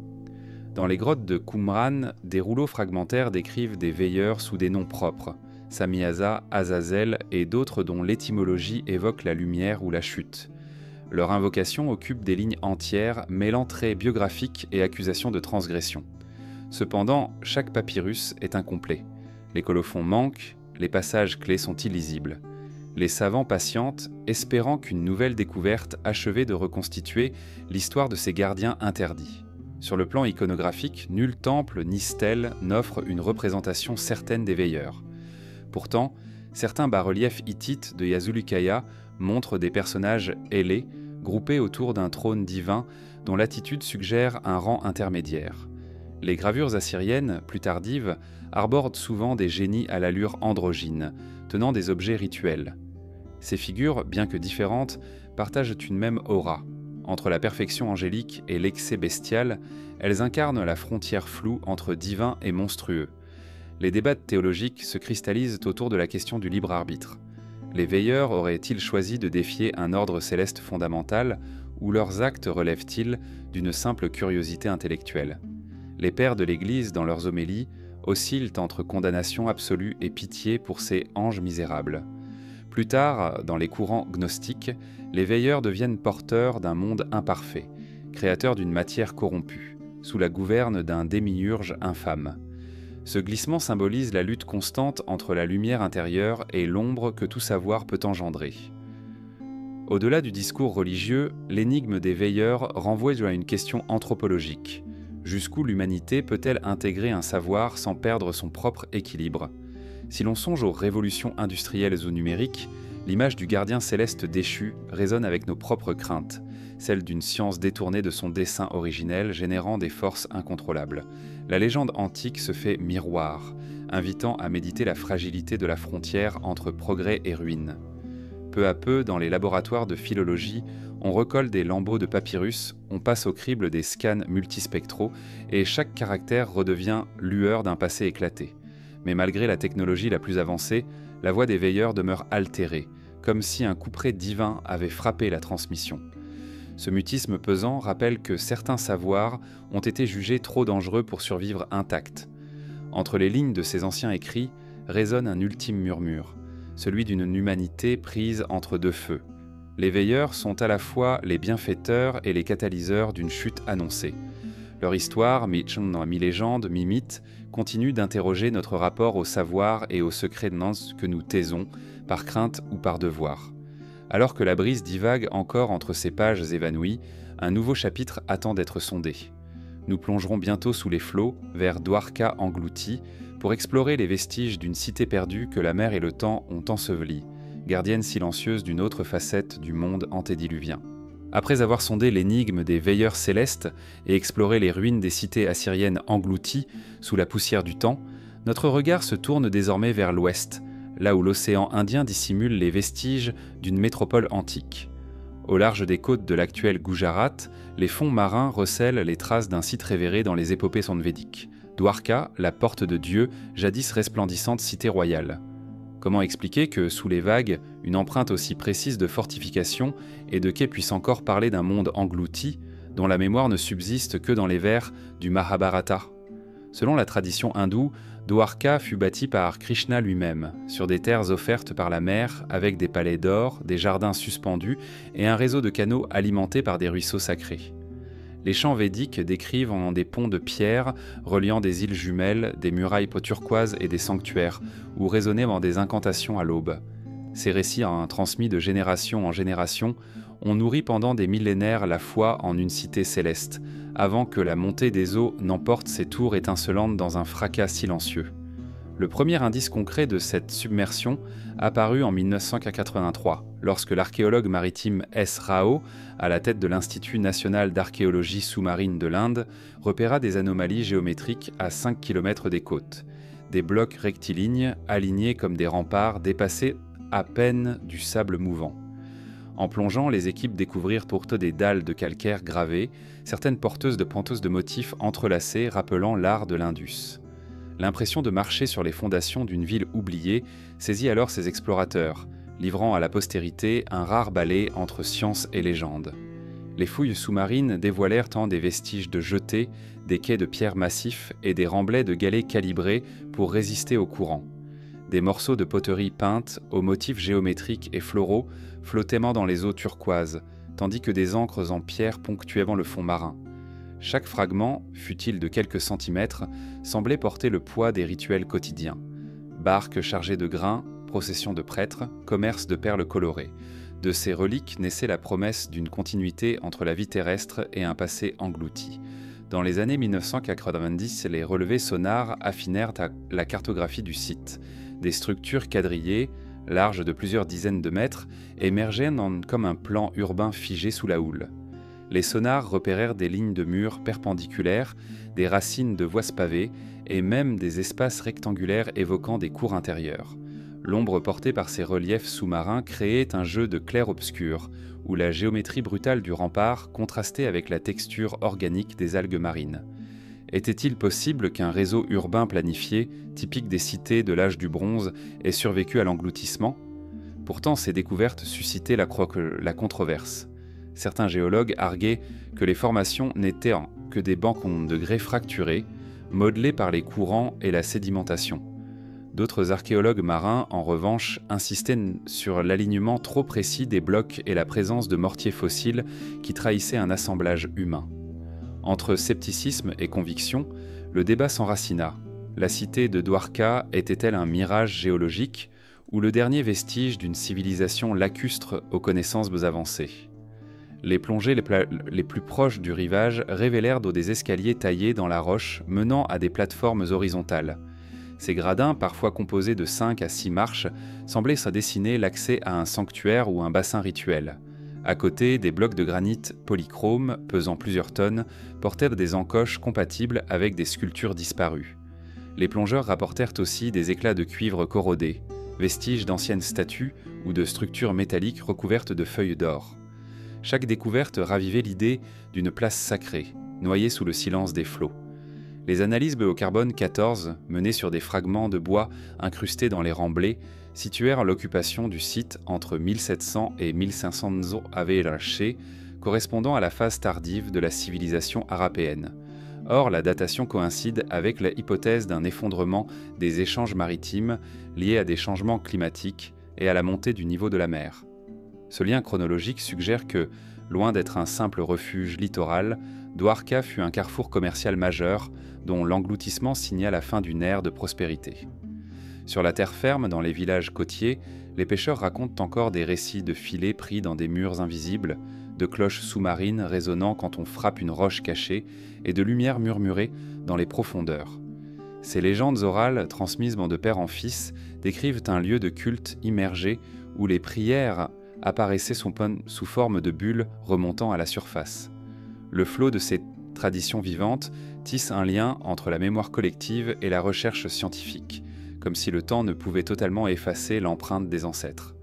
Dans les grottes de Qumran, des rouleaux fragmentaires décrivent des veilleurs sous des noms propres, Samiasa, Azazel et d'autres dont l'étymologie évoque la lumière ou la chute. Leur invocation occupe des lignes entières, mêlant traits biographiques et accusations de transgression. Cependant, chaque papyrus est incomplet. Les colophons manquent, les passages clés sont illisibles. Les savants patientent, espérant qu'une nouvelle découverte achevait de reconstituer l'histoire de ces gardiens interdits. Sur le plan iconographique, nul temple ni stèle n'offre une représentation certaine des veilleurs. Pourtant, certains bas-reliefs hittites de Yazulikaya montrent des personnages ailés, groupés autour d'un trône divin dont l'attitude suggère un rang intermédiaire. Les gravures assyriennes, plus tardives, arborent souvent des génies à l'allure androgyne, tenant des objets rituels. Ces figures, bien que différentes, partagent une même aura. Entre la perfection angélique et l'excès bestial, elles incarnent la frontière floue entre divin et monstrueux. Les débats théologiques se cristallisent autour de la question du libre arbitre. Les veilleurs auraient-ils choisi de défier un ordre céleste fondamental, ou leurs actes relèvent-ils d'une simple curiosité intellectuelle? Les pères de l'Église, dans leurs homélies, oscillent entre condamnation absolue et pitié pour ces anges misérables. Plus tard, dans les courants gnostiques, les veilleurs deviennent porteurs d'un monde imparfait, créateurs d'une matière corrompue, sous la gouverne d'un démiurge infâme. Ce glissement symbolise la lutte constante entre la lumière intérieure et l'ombre que tout savoir peut engendrer. Au-delà du discours religieux, l'énigme des veilleurs renvoie à une question anthropologique. Jusqu'où l'humanité peut-elle intégrer un savoir sans perdre son propre équilibre? Si l'on songe aux révolutions industrielles ou numériques, l'image du gardien céleste déchu résonne avec nos propres craintes, celle d'une science détournée de son dessein originel générant des forces incontrôlables. La légende antique se fait miroir, invitant à méditer la fragilité de la frontière entre progrès et ruine. Peu à peu, dans les laboratoires de philologie, on recolle des lambeaux de papyrus, on passe au crible des scans multispectraux et chaque caractère redevient lueur d'un passé éclaté. Mais malgré la technologie la plus avancée, la voix des veilleurs demeure altérée, comme si un couperet divin avait frappé la transmission. Ce mutisme pesant rappelle que certains savoirs ont été jugés trop dangereux pour survivre intacts. Entre les lignes de ces anciens écrits résonne un ultime murmure, celui d'une humanité prise entre deux feux. Les veilleurs sont à la fois les bienfaiteurs et les catalyseurs d'une chute annoncée. Leur histoire, mi-légende, mi-mythe, continue d'interroger notre rapport au savoir et au secret que nous taisons, par crainte ou par devoir. Alors que la brise divague encore entre ces pages évanouies, un nouveau chapitre attend d'être sondé. Nous plongerons bientôt sous les flots, vers Dwarka englouti, pour explorer les vestiges d'une cité perdue que la mer et le temps ont ensevelie, gardienne silencieuse d'une autre facette du monde antédiluvien. Après avoir sondé l'énigme des veilleurs célestes et exploré les ruines des cités assyriennes englouties sous la poussière du temps, notre regard se tourne désormais vers l'ouest, là où l'océan Indien dissimule les vestiges d'une métropole antique. Au large des côtes de l'actuel Gujarat, les fonds marins recèlent les traces d'un site révéré dans les épopées védiques. Dwarka, la porte de Dieu, jadis resplendissante cité royale. Comment expliquer que, sous les vagues, une empreinte aussi précise de fortification et de quai puisse encore parler d'un monde englouti, dont la mémoire ne subsiste que dans les vers du Mahabharata? Selon la tradition hindoue, Dwarka fut bâti par Krishna lui-même, sur des terres offertes par la mer avec des palais d'or, des jardins suspendus et un réseau de canaux alimentés par des ruisseaux sacrés. Les chants védiques décrivent en des ponts de pierre reliant des îles jumelles, des murailles turquoises et des sanctuaires, où résonnaient des incantations à l'aube. Ces récits, transmis de génération en génération, ont nourri pendant des millénaires la foi en une cité céleste, avant que la montée des eaux n'emporte ces tours étincelantes dans un fracas silencieux. Le premier indice concret de cette submersion apparut en 1983, lorsque l'archéologue maritime S. Rao, à la tête de l'Institut national d'archéologie sous-marine de l'Inde, repéra des anomalies géométriques à 5 km des côtes. Des blocs rectilignes, alignés comme des remparts, dépassaient à peine du sable mouvant. En plongeant, les équipes découvrirent pourtant des dalles de calcaire gravées, certaines porteuses de penteuses de motifs entrelacés rappelant l'art de l'Indus. L'impression de marcher sur les fondations d'une ville oubliée saisit alors ces explorateurs, livrant à la postérité un rare balai entre science et légende. Les fouilles sous-marines dévoilèrent tant des vestiges de jetées, des quais de pierres massifs et des remblais de galets calibrés pour résister au courant. Des morceaux de poterie peintes aux motifs géométriques et floraux flottaient dans les eaux turquoises, tandis que des ancres en pierre ponctuaient le fond marin. Chaque fragment, fût-il de quelques centimètres, semblait porter le poids des rituels quotidiens. Barques chargées de grains, processions de prêtres, commerce de perles colorées. De ces reliques naissait la promesse d'une continuité entre la vie terrestre et un passé englouti. Dans les années 1990, les relevés sonars affinèrent la cartographie du site. Des structures quadrillées, larges de plusieurs dizaines de mètres, émergeaient comme un plan urbain figé sous la houle. Les sonars repérèrent des lignes de murs perpendiculaires, des racines de voies pavées et même des espaces rectangulaires évoquant des cours intérieures. L'ombre portée par ces reliefs sous-marins créait un jeu de clair-obscur, où la géométrie brutale du rempart contrastait avec la texture organique des algues marines. Était-il possible qu'un réseau urbain planifié, typique des cités de l'âge du bronze, ait survécu à l'engloutissement ? Pourtant, ces découvertes suscitaient la controverse. Certains géologues arguaient que les formations n'étaient que des bancs de grès fracturés, modelés par les courants et la sédimentation. D'autres archéologues marins, en revanche, insistaient sur l'alignement trop précis des blocs et la présence de mortiers fossiles qui trahissaient un assemblage humain. Entre scepticisme et conviction, le débat s'enracina. La cité de Dwarka était-elle un mirage géologique ou le dernier vestige d'une civilisation lacustre aux connaissances avancées ? Les plongées les plus proches du rivage révélèrent des escaliers taillés dans la roche menant à des plateformes horizontales. Ces gradins, parfois composés de 5 à 6 marches, semblaient se dessiner l'accès à un sanctuaire ou un bassin rituel. À côté, des blocs de granit polychrome, pesant plusieurs tonnes, portaient des encoches compatibles avec des sculptures disparues. Les plongeurs rapportèrent aussi des éclats de cuivre corrodés, vestiges d'anciennes statues ou de structures métalliques recouvertes de feuilles d'or. Chaque découverte ravivait l'idée d'une place sacrée, noyée sous le silence des flots. Les analyses au carbone 14, menées sur des fragments de bois incrustés dans les remblais, situèrent l'occupation du site entre 1700 et 1500 AV, correspondant à la phase tardive de la civilisation arapéenne. Or, la datation coïncide avec la hypothèse d'un effondrement des échanges maritimes liés à des changements climatiques et à la montée du niveau de la mer. Ce lien chronologique suggère que, loin d'être un simple refuge littoral, Dwarka fut un carrefour commercial majeur dont l'engloutissement signa la fin d'une ère de prospérité. Sur la terre ferme, dans les villages côtiers, les pêcheurs racontent encore des récits de filets pris dans des murs invisibles, de cloches sous-marines résonnant quand on frappe une roche cachée et de lumières murmurées dans les profondeurs. Ces légendes orales, transmises de père en fils, décrivent un lieu de culte immergé où les prières apparaissaient sous forme de bulles remontant à la surface. Le flot de ces traditions vivantes tisse un lien entre la mémoire collective et la recherche scientifique, comme si le temps ne pouvait totalement effacer l'empreinte des ancêtres.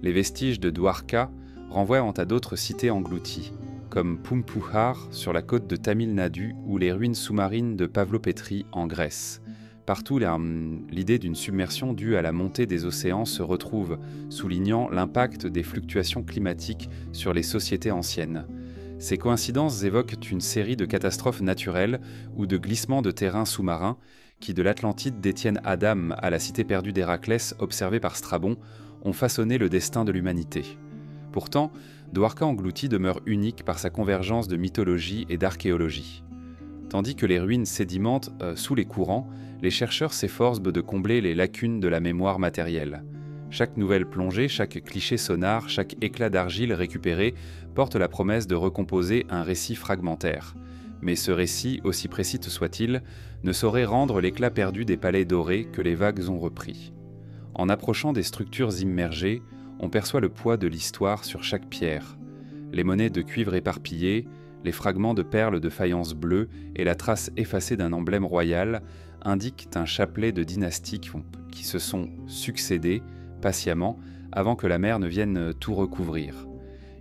Les vestiges de Dwarka renvoient à d'autres cités englouties, comme Pumpuhar sur la côte de Tamil Nadu ou les ruines sous-marines de Pavlopétrie en Grèce. Partout, l'idée d'une submersion due à la montée des océans se retrouve, soulignant l'impact des fluctuations climatiques sur les sociétés anciennes. Ces coïncidences évoquent une série de catastrophes naturelles ou de glissements de terrain sous-marins qui, de l'Atlantide d'Étienne Adam à la cité perdue d'Héraclès observée par Strabon, ont façonné le destin de l'humanité. Pourtant, Dwarka englouti demeure unique par sa convergence de mythologie et d'archéologie. Tandis que les ruines sédimentent sous les courants, les chercheurs s'efforcent de combler les lacunes de la mémoire matérielle. Chaque nouvelle plongée, chaque cliché sonar, chaque éclat d'argile récupéré porte la promesse de recomposer un récit fragmentaire. Mais ce récit, aussi précis soit-il, ne saurait rendre l'éclat perdu des palais dorés que les vagues ont repris. En approchant des structures immergées, on perçoit le poids de l'histoire sur chaque pierre. Les monnaies de cuivre éparpillées, les fragments de perles de faïence bleue et la trace effacée d'un emblème royal indiquent un chapelet de dynasties qui se sont succédées patiemment avant que la mer ne vienne tout recouvrir.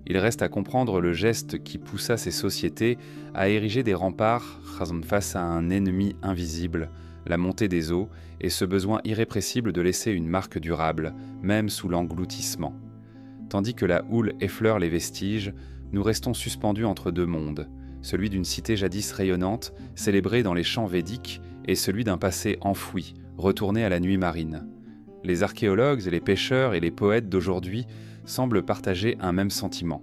Il reste à comprendre le geste qui poussa ces sociétés à ériger des remparts face à un ennemi invisible, la montée des eaux et ce besoin irrépressible de laisser une marque durable, même sous l'engloutissement. Tandis que la houle effleure les vestiges, nous restons suspendus entre deux mondes, celui d'une cité jadis rayonnante, célébrée dans les chants védiques, et celui d'un passé enfoui, retourné à la nuit marine. Les archéologues, les pêcheurs et les poètes d'aujourd'hui semblent partager un même sentiment,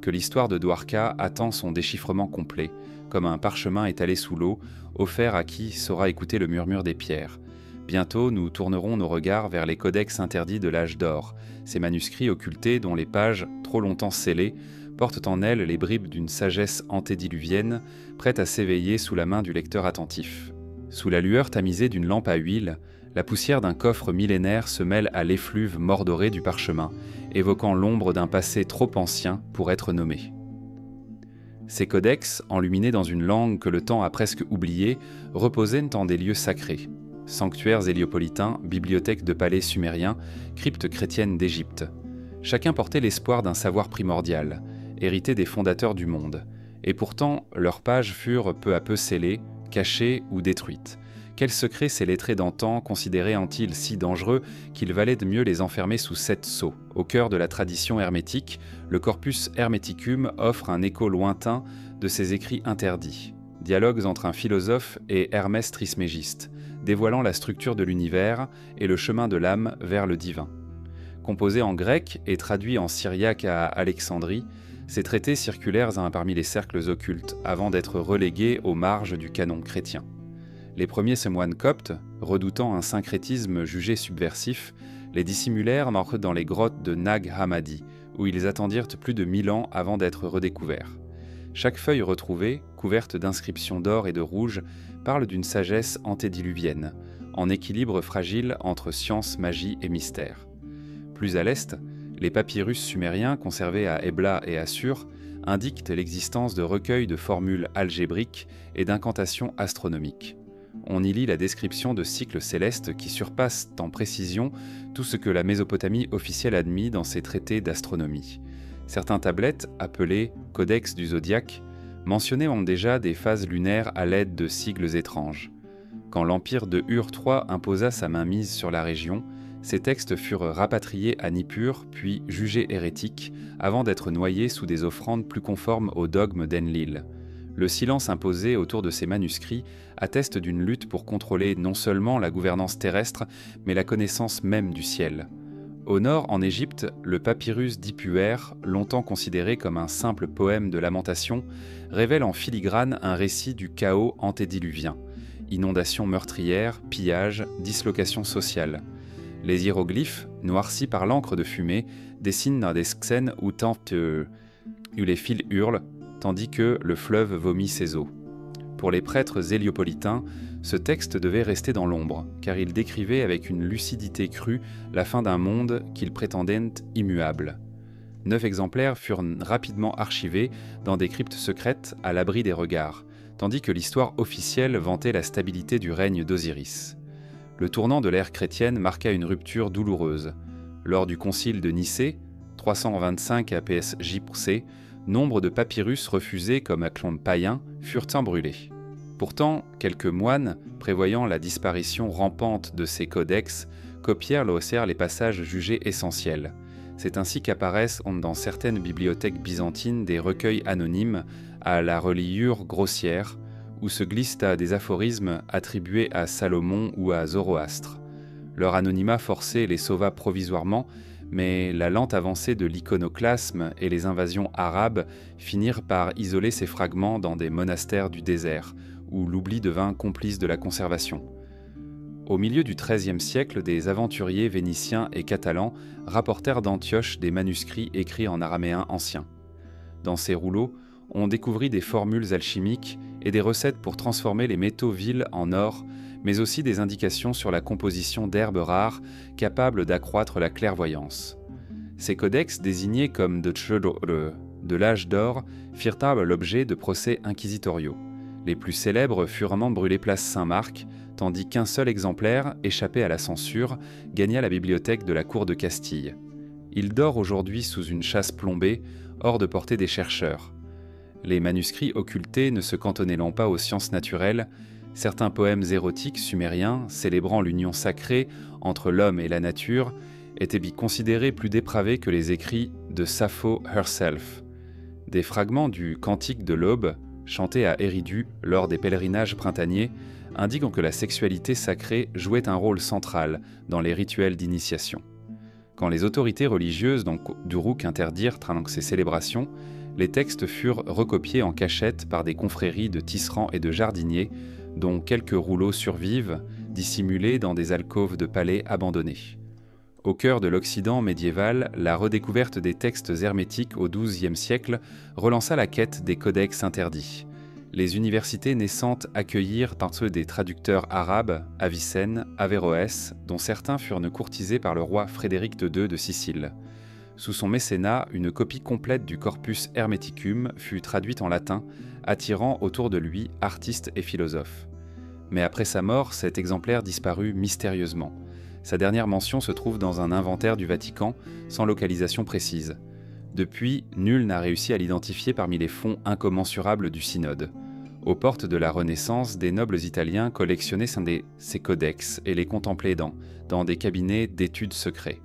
que l'histoire de Dwarka attend son déchiffrement complet, comme un parchemin étalé sous l'eau, offert à qui saura écouter le murmure des pierres. Bientôt, nous tournerons nos regards vers les codex interdits de l'âge d'or, ces manuscrits occultés dont les pages, trop longtemps scellées, portent en elles les bribes d'une sagesse antédiluvienne, prête à s'éveiller sous la main du lecteur attentif. Sous la lueur tamisée d'une lampe à huile, la poussière d'un coffre millénaire se mêle à l'effluve mordoré du parchemin, évoquant l'ombre d'un passé trop ancien pour être nommé. Ces codex, enluminés dans une langue que le temps a presque oubliée, reposaient en des lieux sacrés. sanctuaires héliopolitains, bibliothèques de palais sumériens, cryptes chrétiennes d'Égypte. Chacun portait l'espoir d'un savoir primordial, hérité des fondateurs du monde. Et pourtant, leurs pages furent peu à peu scellées, cachées ou détruites. Quels secrets ces lettrés d'antan considéraient-ils si dangereux qu'il valait de mieux les enfermer sous 7 sceaux? Au cœur de la tradition hermétique, le Corpus Hermeticum offre un écho lointain de ces écrits interdits. Dialogues entre un philosophe et Hermès Trismégiste, dévoilant la structure de l'univers et le chemin de l'âme vers le divin. Composés en grec et traduits en syriaque à Alexandrie, ces traités circulèrent parmi les cercles occultes avant d'être relégués aux marges du canon chrétien. Les premiers moines coptes, redoutant un syncrétisme jugé subversif, les dissimulèrent dans les grottes de Nag Hammadi, où ils attendirent plus de 1000 ans avant d'être redécouverts. Chaque feuille retrouvée, couverte d'inscriptions d'or et de rouge, parle d'une sagesse antédiluvienne, en équilibre fragile entre science, magie et mystère. Plus à l'est, les papyrus sumériens conservés à Ebla et Assur indiquent l'existence de recueils de formules algébriques et d'incantations astronomiques. On y lit la description de cycles célestes qui surpassent en précision tout ce que la Mésopotamie officielle admit dans ses traités d'astronomie. Certains tablettes, appelées « codex du zodiaque », mentionnaient déjà des phases lunaires à l'aide de sigles étranges. Quand l'empire de Ur III imposa sa mainmise sur la région, ces textes furent rapatriés à Nippur, puis jugés hérétiques, avant d'être noyés sous des offrandes plus conformes au dogme d'Enlil. Le silence imposé autour de ces manuscrits atteste d'une lutte pour contrôler non seulement la gouvernance terrestre, mais la connaissance même du ciel. Au nord, en Égypte, le papyrus d'Ipuer, longtemps considéré comme un simple poème de lamentation, révèle en filigrane un récit du chaos antédiluvien. Inondations meurtrières, pillages, dislocations sociales. Les hiéroglyphes, noircis par l'encre de fumée, dessinent des scènes où les fils hurlent, tandis que le fleuve vomit ses eaux. Pour les prêtres héliopolitains, ce texte devait rester dans l'ombre, car il décrivait avec une lucidité crue la fin d'un monde qu'ils prétendaient immuable. 9 exemplaires furent rapidement archivés dans des cryptes secrètes à l'abri des regards, tandis que l'histoire officielle vantait la stabilité du règne d'Osiris. Le tournant de l'ère chrétienne marqua une rupture douloureuse. Lors du concile de Nicée, 325 APS-J-C, nombre de papyrus refusés comme acclams païens furent brûlés. Pourtant, quelques moines, prévoyant la disparition rampante de ces codex, copièrent les passages jugés essentiels. C'est ainsi qu'apparaissent dans certaines bibliothèques byzantines des recueils anonymes à la reliure grossière, où se glissent des aphorismes attribués à Salomon ou à Zoroastre. Leur anonymat forcé les sauva provisoirement, mais la lente avancée de l'iconoclasme et les invasions arabes finirent par isoler ces fragments dans des monastères du désert, où l'oubli devint complice de la conservation. Au milieu du XIIIe siècle, des aventuriers vénitiens et catalans rapportèrent d'Antioche des manuscrits écrits en araméen ancien. Dans ces rouleaux, on découvrit des formules alchimiques et des recettes pour transformer les métaux vils en or, mais aussi des indications sur la composition d'herbes rares capables d'accroître la clairvoyance. Ces codex, désignés comme de l'âge d'or, firent l'objet de procès inquisitoriaux. Les plus célèbres furent brûlés place Saint-Marc, tandis qu'un seul exemplaire, échappé à la censure, gagna la bibliothèque de la cour de Castille. Il dort aujourd'hui sous une châsse plombée, hors de portée des chercheurs. Les manuscrits occultés ne se cantonnaient pas aux sciences naturelles, certains poèmes érotiques sumériens, célébrant l'union sacrée entre l'homme et la nature, étaient considérés plus dépravés que les écrits de Sappho herself. Des fragments du Cantique de l'Aube, chanté à Eridu lors des pèlerinages printaniers, indiquent que la sexualité sacrée jouait un rôle central dans les rituels d'initiation. Quand les autorités religieuses d'Uruk interdirent ces célébrations, les textes furent recopiés en cachette par des confréries de tisserands et de jardiniers, dont quelques rouleaux survivent, dissimulés dans des alcôves de palais abandonnés. Au cœur de l'Occident médiéval, la redécouverte des textes hermétiques au XIIe siècle relança la quête des codex interdits. Les universités naissantes accueillirent ceux des traducteurs arabes, Avicenne, Averroès, dont certains furent courtisés par le roi Frédéric II de Sicile. Sous son mécénat, une copie complète du Corpus Hermeticum fut traduite en latin, attirant autour de lui artistes et philosophes. mais après sa mort, cet exemplaire disparut mystérieusement. Sa dernière mention se trouve dans un inventaire du Vatican, sans localisation précise. Depuis, nul n'a réussi à l'identifier parmi les fonds incommensurables du synode. Aux portes de la Renaissance, des nobles italiens collectionnaient ces codex et les contemplaient dans des cabinets d'études secrets.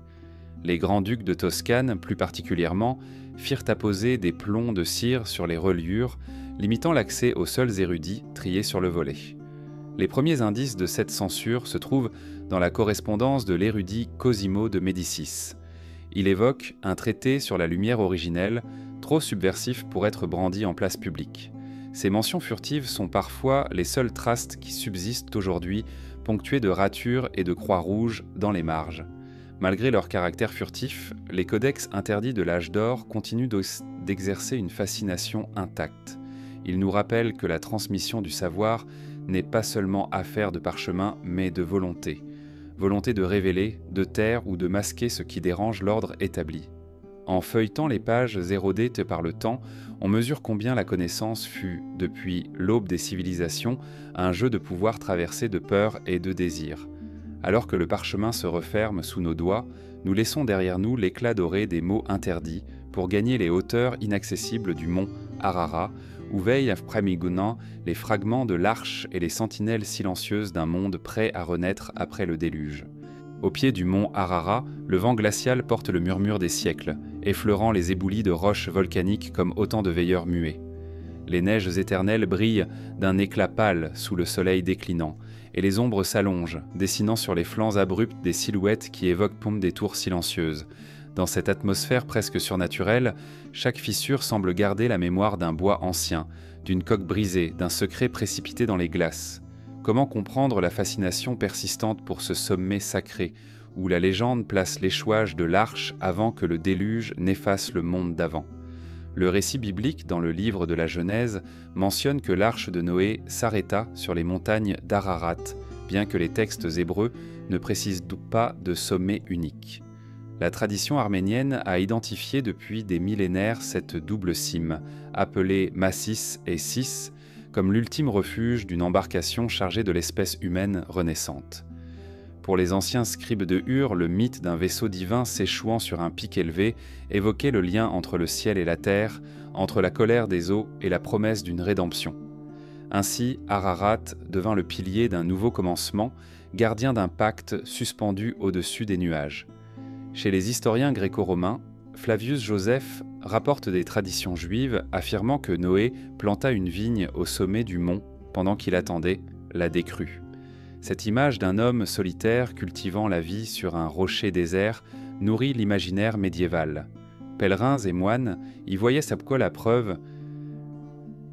Les grands-ducs de Toscane, plus particulièrement, firent apposer des plombs de cire sur les reliures, limitant l'accès aux seuls érudits triés sur le volet. Les premiers indices de cette censure se trouvent dans la correspondance de l'érudit Cosimo de Médicis. Il évoque un traité sur la lumière originelle, trop subversif pour être brandi en place publique. Ces mentions furtives sont parfois les seules traces qui subsistent aujourd'hui, ponctuées de ratures et de croix rouges dans les marges. Malgré leur caractère furtif, les codex interdits de l'âge d'or continuent d'exercer une fascination intacte. Ils nous rappellent que la transmission du savoir n'est pas seulement affaire de parchemin, mais de volonté. Volonté de révéler, de taire ou de masquer ce qui dérange l'ordre établi. En feuilletant les pages érodées par le temps, on mesure combien la connaissance fut, depuis l'aube des civilisations, un jeu de pouvoir traversé de peur et de désir. Alors que le parchemin se referme sous nos doigts, nous laissons derrière nous l'éclat doré des mots interdits pour gagner les hauteurs inaccessibles du mont Ararat, où veillent frémiguant les fragments de l'arche et les sentinelles silencieuses d'un monde prêt à renaître après le déluge. Au pied du mont Ararat, le vent glacial porte le murmure des siècles, effleurant les éboulis de roches volcaniques comme autant de veilleurs muets. Les neiges éternelles brillent d'un éclat pâle sous le soleil déclinant, et les ombres s'allongent, dessinant sur les flancs abrupts des silhouettes qui évoquent des tours silencieuses. Dans cette atmosphère presque surnaturelle, chaque fissure semble garder la mémoire d'un bois ancien, d'une coque brisée, d'un secret précipité dans les glaces. Comment comprendre la fascination persistante pour ce sommet sacré, où la légende place l'échouage de l'arche avant que le déluge n'efface le monde d'avant? Le récit biblique, dans le livre de la Genèse, mentionne que l'arche de Noé s'arrêta sur les montagnes d'Ararat, bien que les textes hébreux ne précisent pas de sommet unique. La tradition arménienne a identifié depuis des millénaires cette double cime, appelée Massis et Sis, comme l'ultime refuge d'une embarcation chargée de l'espèce humaine renaissante. Pour les anciens scribes de Ur, le mythe d'un vaisseau divin s'échouant sur un pic élevé évoquait le lien entre le ciel et la terre, entre la colère des eaux et la promesse d'une rédemption. Ainsi, Ararat devint le pilier d'un nouveau commencement, gardien d'un pacte suspendu au-dessus des nuages. Chez les historiens gréco-romains, Flavius Joseph rapporte des traditions juives affirmant que Noé planta une vigne au sommet du mont pendant qu'il attendait la décrue. Cette image d'un homme solitaire cultivant la vie sur un rocher désert nourrit l'imaginaire médiéval. Pèlerins et moines y voyaient à quoi la preuve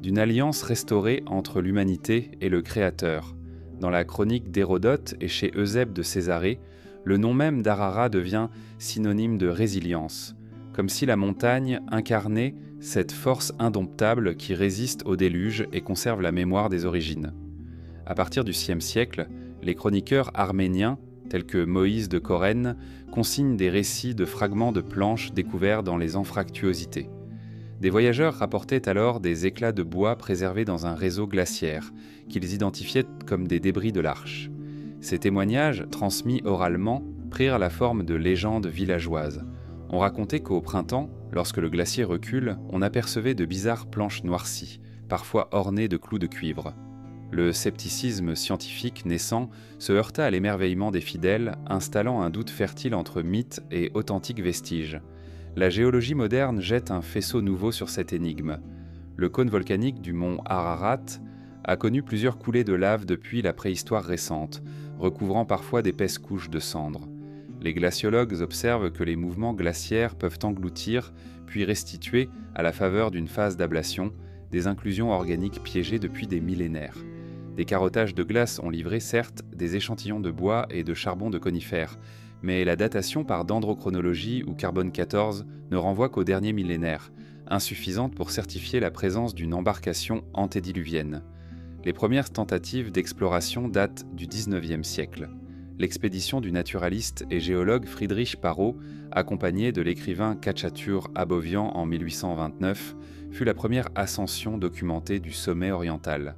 d'une alliance restaurée entre l'humanité et le Créateur. Dans la chronique d'Hérodote et chez Eusèbe de Césarée, le nom même d'Ararat devient synonyme de résilience, comme si la montagne incarnait cette force indomptable qui résiste au déluge et conserve la mémoire des origines. À partir du VIe siècle, les chroniqueurs arméniens, tels que Moïse de Corrène, consignent des récits de fragments de planches découverts dans les anfractuosités. Des voyageurs rapportaient alors des éclats de bois préservés dans un réseau glaciaire, qu'ils identifiaient comme des débris de l'arche. Ces témoignages, transmis oralement, prirent la forme de légendes villageoises. On racontait qu'au printemps, lorsque le glacier recule, on apercevait de bizarres planches noircies, parfois ornées de clous de cuivre. Le scepticisme scientifique naissant se heurta à l'émerveillement des fidèles, installant un doute fertile entre mythes et authentiques vestiges. La géologie moderne jette un faisceau nouveau sur cette énigme. Le cône volcanique du mont Ararat a connu plusieurs coulées de lave depuis la préhistoire récente, recouvrant parfois d'épaisses couches de cendres. Les glaciologues observent que les mouvements glaciaires peuvent engloutir, puis restituer, à la faveur d'une phase d'ablation, des inclusions organiques piégées depuis des millénaires. Des carottages de glace ont livré, certes, des échantillons de bois et de charbon de conifères, mais la datation par dendrochronologie ou carbone 14 ne renvoie qu'au dernier millénaire, insuffisante pour certifier la présence d'une embarcation antédiluvienne. Les premières tentatives d'exploration datent du XIXe siècle. L'expédition du naturaliste et géologue Friedrich Parrot, accompagné de l'écrivain Khatchatur Abovian en 1829, fut la première ascension documentée du sommet oriental.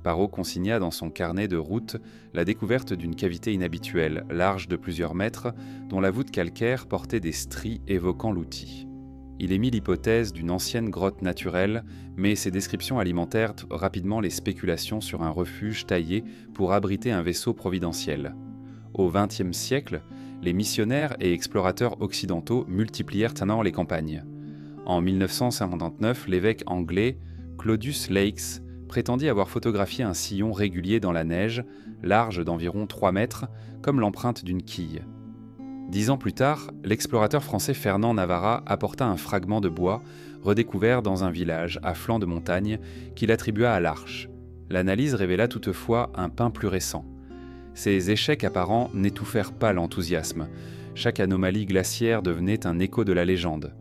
Parrot consigna dans son carnet de route la découverte d'une cavité inhabituelle, large de plusieurs mètres, dont la voûte calcaire portait des stries évoquant l'outil. Il émit l'hypothèse d'une ancienne grotte naturelle, mais ces descriptions alimentèrent rapidement les spéculations sur un refuge taillé pour abriter un vaisseau providentiel. Au XXe siècle, les missionnaires et explorateurs occidentaux multiplièrent alors les campagnes. En 1959, l'évêque anglais Claudius Lakes prétendit avoir photographié un sillon régulier dans la neige, large d'environ 3 mètres, comme l'empreinte d'une quille. 10 ans plus tard, l'explorateur français Fernand Navarra apporta un fragment de bois redécouvert dans un village à flanc de montagne qu'il attribua à l'Arche. L'analyse révéla toutefois un pin plus récent. Ces échecs apparents n'étouffèrent pas l'enthousiasme. Chaque anomalie glaciaire devenait un écho de la légende.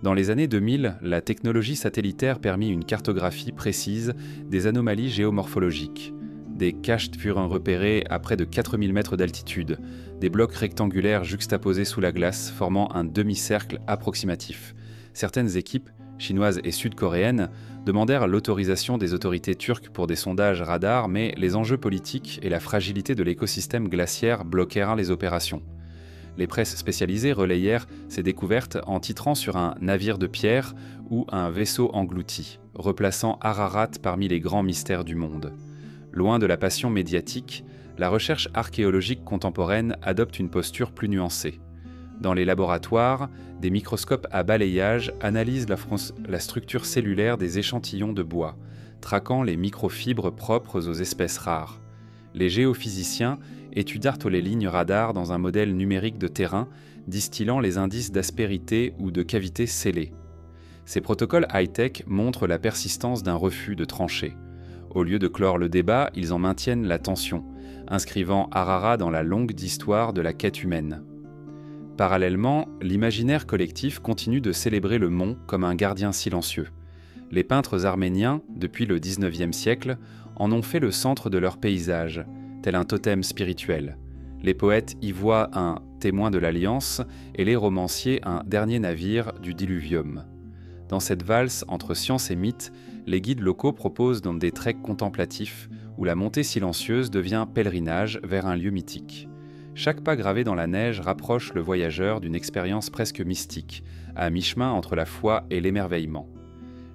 Dans les années 2000, la technologie satellitaire permit une cartographie précise des anomalies géomorphologiques. Des caches furent repérés à près de 4000 mètres d'altitude, des blocs rectangulaires juxtaposés sous la glace formant un demi-cercle approximatif. Certaines équipes, chinoises et sud-coréennes, demandèrent l'autorisation des autorités turques pour des sondages radars, mais les enjeux politiques et la fragilité de l'écosystème glaciaire bloquèrent les opérations. Les presses spécialisées relayèrent ces découvertes en titrant sur un navire de pierre ou un vaisseau englouti, replaçant Ararat parmi les grands mystères du monde. Loin de la passion médiatique, la recherche archéologique contemporaine adopte une posture plus nuancée. Dans les laboratoires, des microscopes à balayage analysent la structure cellulaire des échantillons de bois, traquant les microfibres propres aux espèces rares. Les géophysiciens étudièrent les lignes radars dans un modèle numérique de terrain, distillant les indices d'aspérité ou de cavité scellée. Ces protocoles high-tech montrent la persistance d'un refus de trancher. Au lieu de clore le débat, ils en maintiennent la tension, inscrivant Ararat dans la longue histoire de la quête humaine. Parallèlement, l'imaginaire collectif continue de célébrer le mont comme un gardien silencieux. Les peintres arméniens, depuis le XIXe siècle, en ont fait le centre de leur paysage, tel un totem spirituel. Les poètes y voient un témoin de l'Alliance et les romanciers un dernier navire du diluvium. Dans cette valse entre science et mythe, les guides locaux proposent dans des treks contemplatifs où la montée silencieuse devient pèlerinage vers un lieu mythique. Chaque pas gravé dans la neige rapproche le voyageur d'une expérience presque mystique, à mi-chemin entre la foi et l'émerveillement.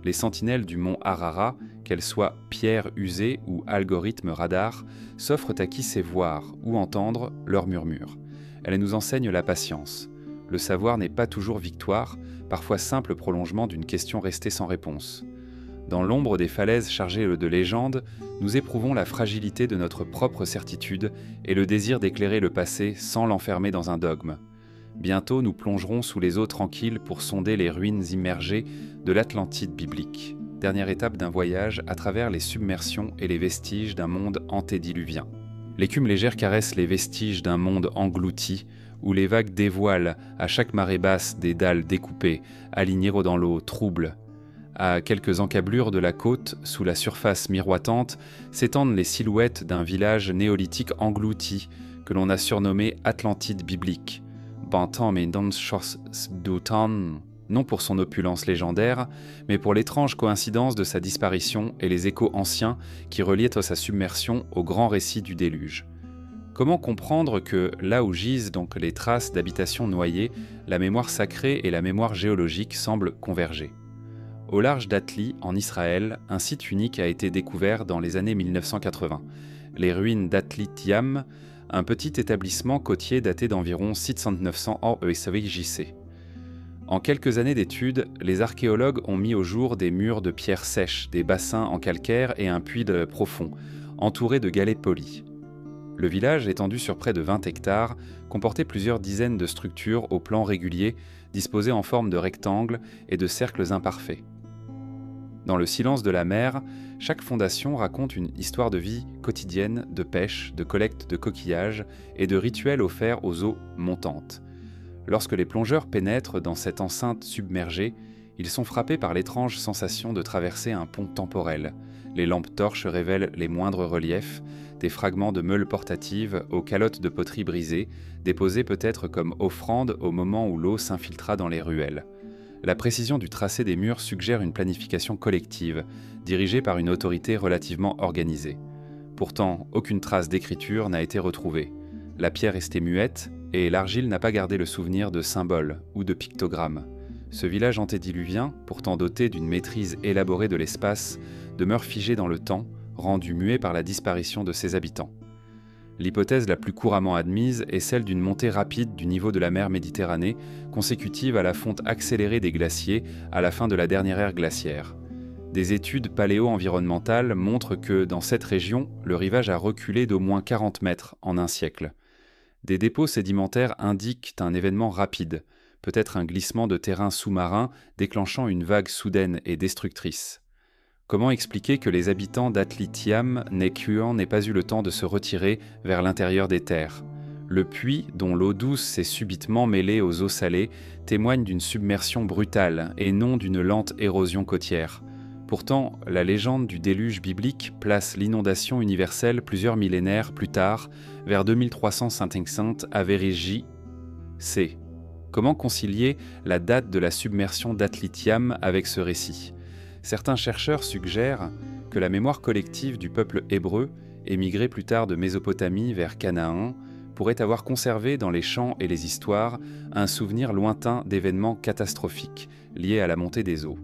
Les sentinelles du mont Ararat, qu'elles soient pierres usées ou algorithmes radar, s'offrent à qui sait voir ou entendre leurs murmures. Elles nous enseignent la patience. Le savoir n'est pas toujours victoire, parfois simple prolongement d'une question restée sans réponse. Dans l'ombre des falaises chargées de légendes, nous éprouvons la fragilité de notre propre certitude et le désir d'éclairer le passé sans l'enfermer dans un dogme. Bientôt, nous plongerons sous les eaux tranquilles pour sonder les ruines immergées de l'Atlantide biblique, dernière étape d'un voyage à travers les submersions et les vestiges d'un monde antédiluvien. L'écume légère caresse les vestiges d'un monde englouti, où les vagues dévoilent à chaque marée basse des dalles découpées, alignées dans l'eau trouble. À quelques encablures de la côte, sous la surface miroitante, s'étendent les silhouettes d'un village néolithique englouti, que l'on a surnommé Atlantide biblique. Bantam et Danshosdutan, non pour son opulence légendaire, mais pour l'étrange coïncidence de sa disparition et les échos anciens qui reliaient sa submersion au grand récit du déluge. Comment comprendre que, là où gisent donc les traces d'habitations noyées, la mémoire sacrée et la mémoire géologique semblent converger? Au large d'Atli, en Israël, un site unique a été découvert dans les années 1980. Les ruines d'Atli Tiam, un petit établissement côtier daté d'environ 600-900 AECVJC. En quelques années d'études, les archéologues ont mis au jour des murs de pierres sèches, des bassins en calcaire et un puits profond, entourés de galets polis. Le village, étendu sur près de 20 hectares, comportait plusieurs dizaines de structures au plan régulier, disposées en forme de rectangles et de cercles imparfaits. Dans le silence de la mer, chaque fondation raconte une histoire de vie quotidienne, de pêche, de collecte de coquillages et de rituels offerts aux eaux montantes. Lorsque les plongeurs pénètrent dans cette enceinte submergée, ils sont frappés par l'étrange sensation de traverser un pont temporel. Les lampes torches révèlent les moindres reliefs, des fragments de meules portatives aux calottes de poterie brisées, déposées peut-être comme offrande au moment où l'eau s'infiltra dans les ruelles. La précision du tracé des murs suggère une planification collective, dirigée par une autorité relativement organisée. Pourtant, aucune trace d'écriture n'a été retrouvée. La pierre restait muette et l'argile n'a pas gardé le souvenir de symboles ou de pictogrammes. Ce village antédiluvien, pourtant doté d'une maîtrise élaborée de l'espace, demeure figé dans le temps, rendu muet par la disparition de ses habitants. L'hypothèse la plus couramment admise est celle d'une montée rapide du niveau de la mer Méditerranée, consécutive à la fonte accélérée des glaciers à la fin de la dernière ère glaciaire. Des études paléo-environnementales montrent que, dans cette région, le rivage a reculé d'au moins 40 mètres en un siècle. Des dépôts sédimentaires indiquent un événement rapide, peut-être un glissement de terrain sous-marin déclenchant une vague soudaine et destructrice. Comment expliquer que les habitants d'Atlitiam n'aient pas eu le temps de se retirer vers l'intérieur des terres? Le puits, dont l'eau douce s'est subitement mêlée aux eaux salées, témoigne d'une submersion brutale et non d'une lente érosion côtière. Pourtant, la légende du déluge biblique place l'inondation universelle plusieurs millénaires plus tard, vers 2350 à Vérigi. C. Comment concilier la date de la submersion d'Atlitiam avec ce récit? Certains chercheurs suggèrent que la mémoire collective du peuple hébreu, émigré plus tard de Mésopotamie vers Canaan, pourrait avoir conservé dans les chants et les histoires un souvenir lointain d'événements catastrophiques liés à la montée des eaux.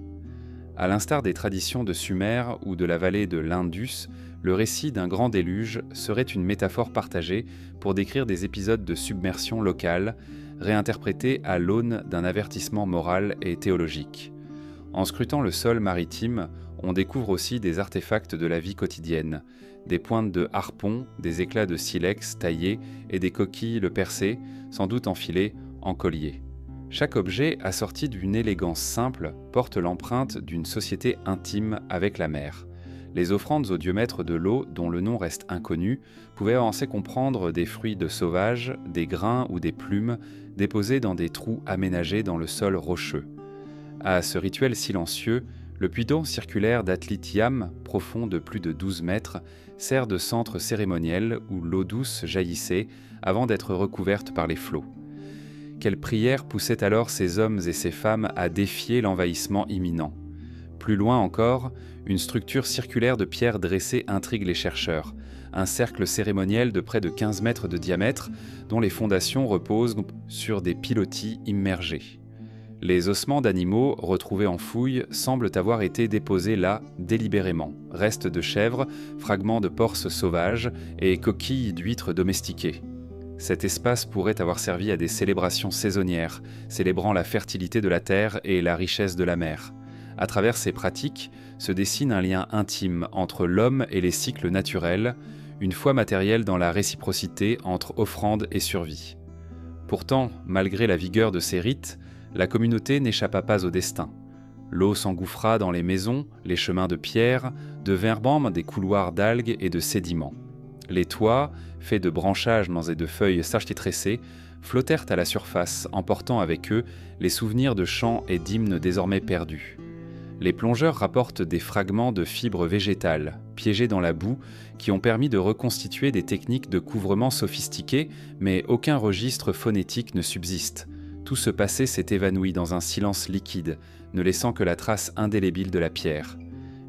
À l'instar des traditions de Sumer ou de la vallée de l'Indus, le récit d'un grand déluge serait une métaphore partagée pour décrire des épisodes de submersion locale, réinterprétés à l'aune d'un avertissement moral et théologique. En scrutant le sol maritime, on découvre aussi des artefacts de la vie quotidienne, des pointes de harpons, des éclats de silex taillés et des coquilles le percées, sans doute enfilées en collier. Chaque objet, assorti d'une élégance simple, porte l'empreinte d'une société intime avec la mer. Les offrandes au dieu maître de l'eau, dont le nom reste inconnu, pouvaient en laisser comprendre des fruits de sauvages, des grains ou des plumes déposés dans des trous aménagés dans le sol rocheux. À ce rituel silencieux, le puits d'eau circulaire d'Atlitiam, profond de plus de 12 mètres, sert de centre cérémoniel où l'eau douce jaillissait avant d'être recouverte par les flots. Quelle prière poussait alors ces hommes et ces femmes à défier l'envahissement imminent? Plus loin encore, une structure circulaire de pierre dressée intrigue les chercheurs, un cercle cérémoniel de près de 15 mètres de diamètre dont les fondations reposent sur des pilotis immergés. Les ossements d'animaux retrouvés en fouille semblent avoir été déposés là délibérément. Restes de chèvres, fragments de porcs sauvages et coquilles d'huîtres domestiquées. Cet espace pourrait avoir servi à des célébrations saisonnières, célébrant la fertilité de la terre et la richesse de la mer. À travers ces pratiques se dessine un lien intime entre l'homme et les cycles naturels, une foi matérielle dans la réciprocité entre offrande et survie. Pourtant, malgré la vigueur de ces rites, la communauté n'échappa pas au destin. L'eau s'engouffra dans les maisons, les chemins de pierre, devinrent des couloirs d'algues et de sédiments. Les toits, faits de branchages et de feuilles tressées, flottèrent à la surface, emportant avec eux les souvenirs de chants et d'hymnes désormais perdus. Les plongeurs rapportent des fragments de fibres végétales, piégés dans la boue, qui ont permis de reconstituer des techniques de couvrement sophistiquées, mais aucun registre phonétique ne subsiste. Tout ce passé s'est évanoui dans un silence liquide, ne laissant que la trace indélébile de la pierre.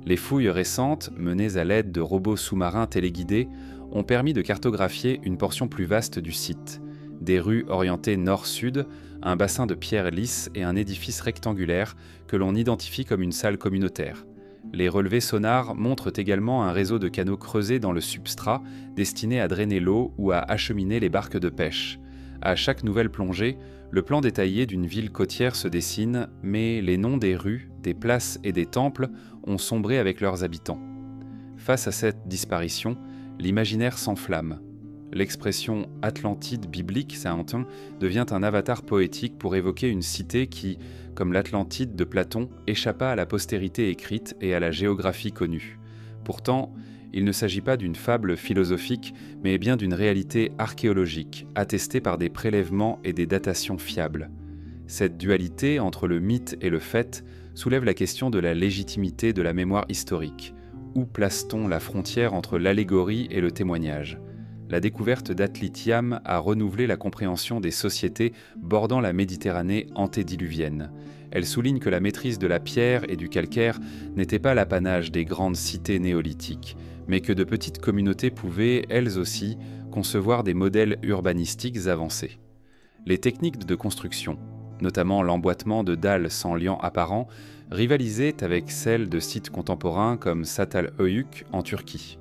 Les fouilles récentes, menées à l'aide de robots sous-marins téléguidés, ont permis de cartographier une portion plus vaste du site. Des rues orientées nord-sud, un bassin de pierres lisses et un édifice rectangulaire que l'on identifie comme une salle communautaire. Les relevés sonars montrent également un réseau de canaux creusés dans le substrat destinés à drainer l'eau ou à acheminer les barques de pêche. À chaque nouvelle plongée, le plan détaillé d'une ville côtière se dessine, mais les noms des rues, des places et des temples ont sombré avec leurs habitants. Face à cette disparition, l'imaginaire s'enflamme. L'expression « Atlantide biblique » devient un avatar poétique pour évoquer une cité qui, comme l'Atlantide de Platon, échappa à la postérité écrite et à la géographie connue. Pourtant, il ne s'agit pas d'une fable philosophique, mais bien d'une réalité archéologique, attestée par des prélèvements et des datations fiables. Cette dualité entre le mythe et le fait soulève la question de la légitimité de la mémoire historique. Où place-t-on la frontière entre l'allégorie et le témoignage ? La découverte d'Atlitiam a renouvelé la compréhension des sociétés bordant la Méditerranée antédiluvienne. Elle souligne que la maîtrise de la pierre et du calcaire n'était pas l'apanage des grandes cités néolithiques, mais que de petites communautés pouvaient, elles aussi, concevoir des modèles urbanistiques avancés. Les techniques de construction, notamment l'emboîtement de dalles sans liant apparent, rivalisaient avec celles de sites contemporains comme Çatalhöyük en Turquie.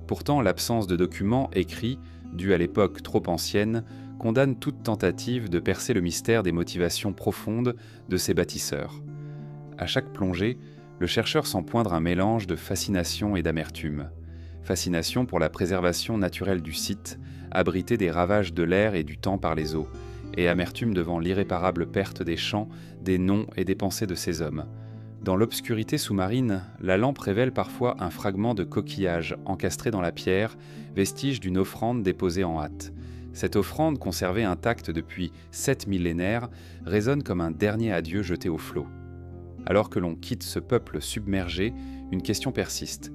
Pourtant, l'absence de documents écrits, due à l'époque trop ancienne, condamne toute tentative de percer le mystère des motivations profondes de ces bâtisseurs. À chaque plongée, le chercheur sent poindre un mélange de fascination et d'amertume. Fascination pour la préservation naturelle du site, abrité des ravages de l'air et du temps par les eaux, et amertume devant l'irréparable perte des champs, des noms et des pensées de ces hommes. Dans l'obscurité sous-marine, la lampe révèle parfois un fragment de coquillage encastré dans la pierre, vestige d'une offrande déposée en hâte. Cette offrande, conservée intacte depuis 7 millénaires, résonne comme un dernier adieu jeté au flot. Alors que l'on quitte ce peuple submergé, une question persiste.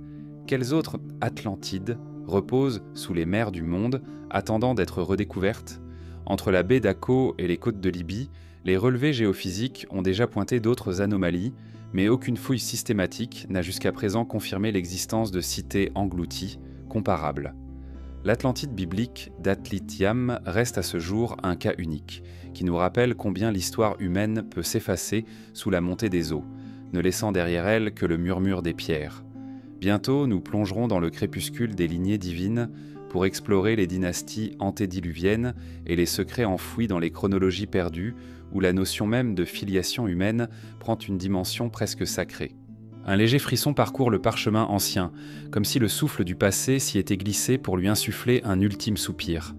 Quelles autres Atlantides reposent sous les mers du monde, attendant d'être redécouvertes ? Entre la baie d'Akko et les côtes de Libye, les relevés géophysiques ont déjà pointé d'autres anomalies, mais aucune fouille systématique n'a jusqu'à présent confirmé l'existence de cités englouties, comparables. L'Atlantide biblique d'Atlitiam reste à ce jour un cas unique, qui nous rappelle combien l'histoire humaine peut s'effacer sous la montée des eaux, ne laissant derrière elle que le murmure des pierres. Bientôt, nous plongerons dans le crépuscule des lignées divines pour explorer les dynasties antédiluviennes et les secrets enfouis dans les chronologies perdues, où la notion même de filiation humaine prend une dimension presque sacrée. Un léger frisson parcourt le parchemin ancien, comme si le souffle du passé s'y était glissé pour lui insuffler un ultime soupir.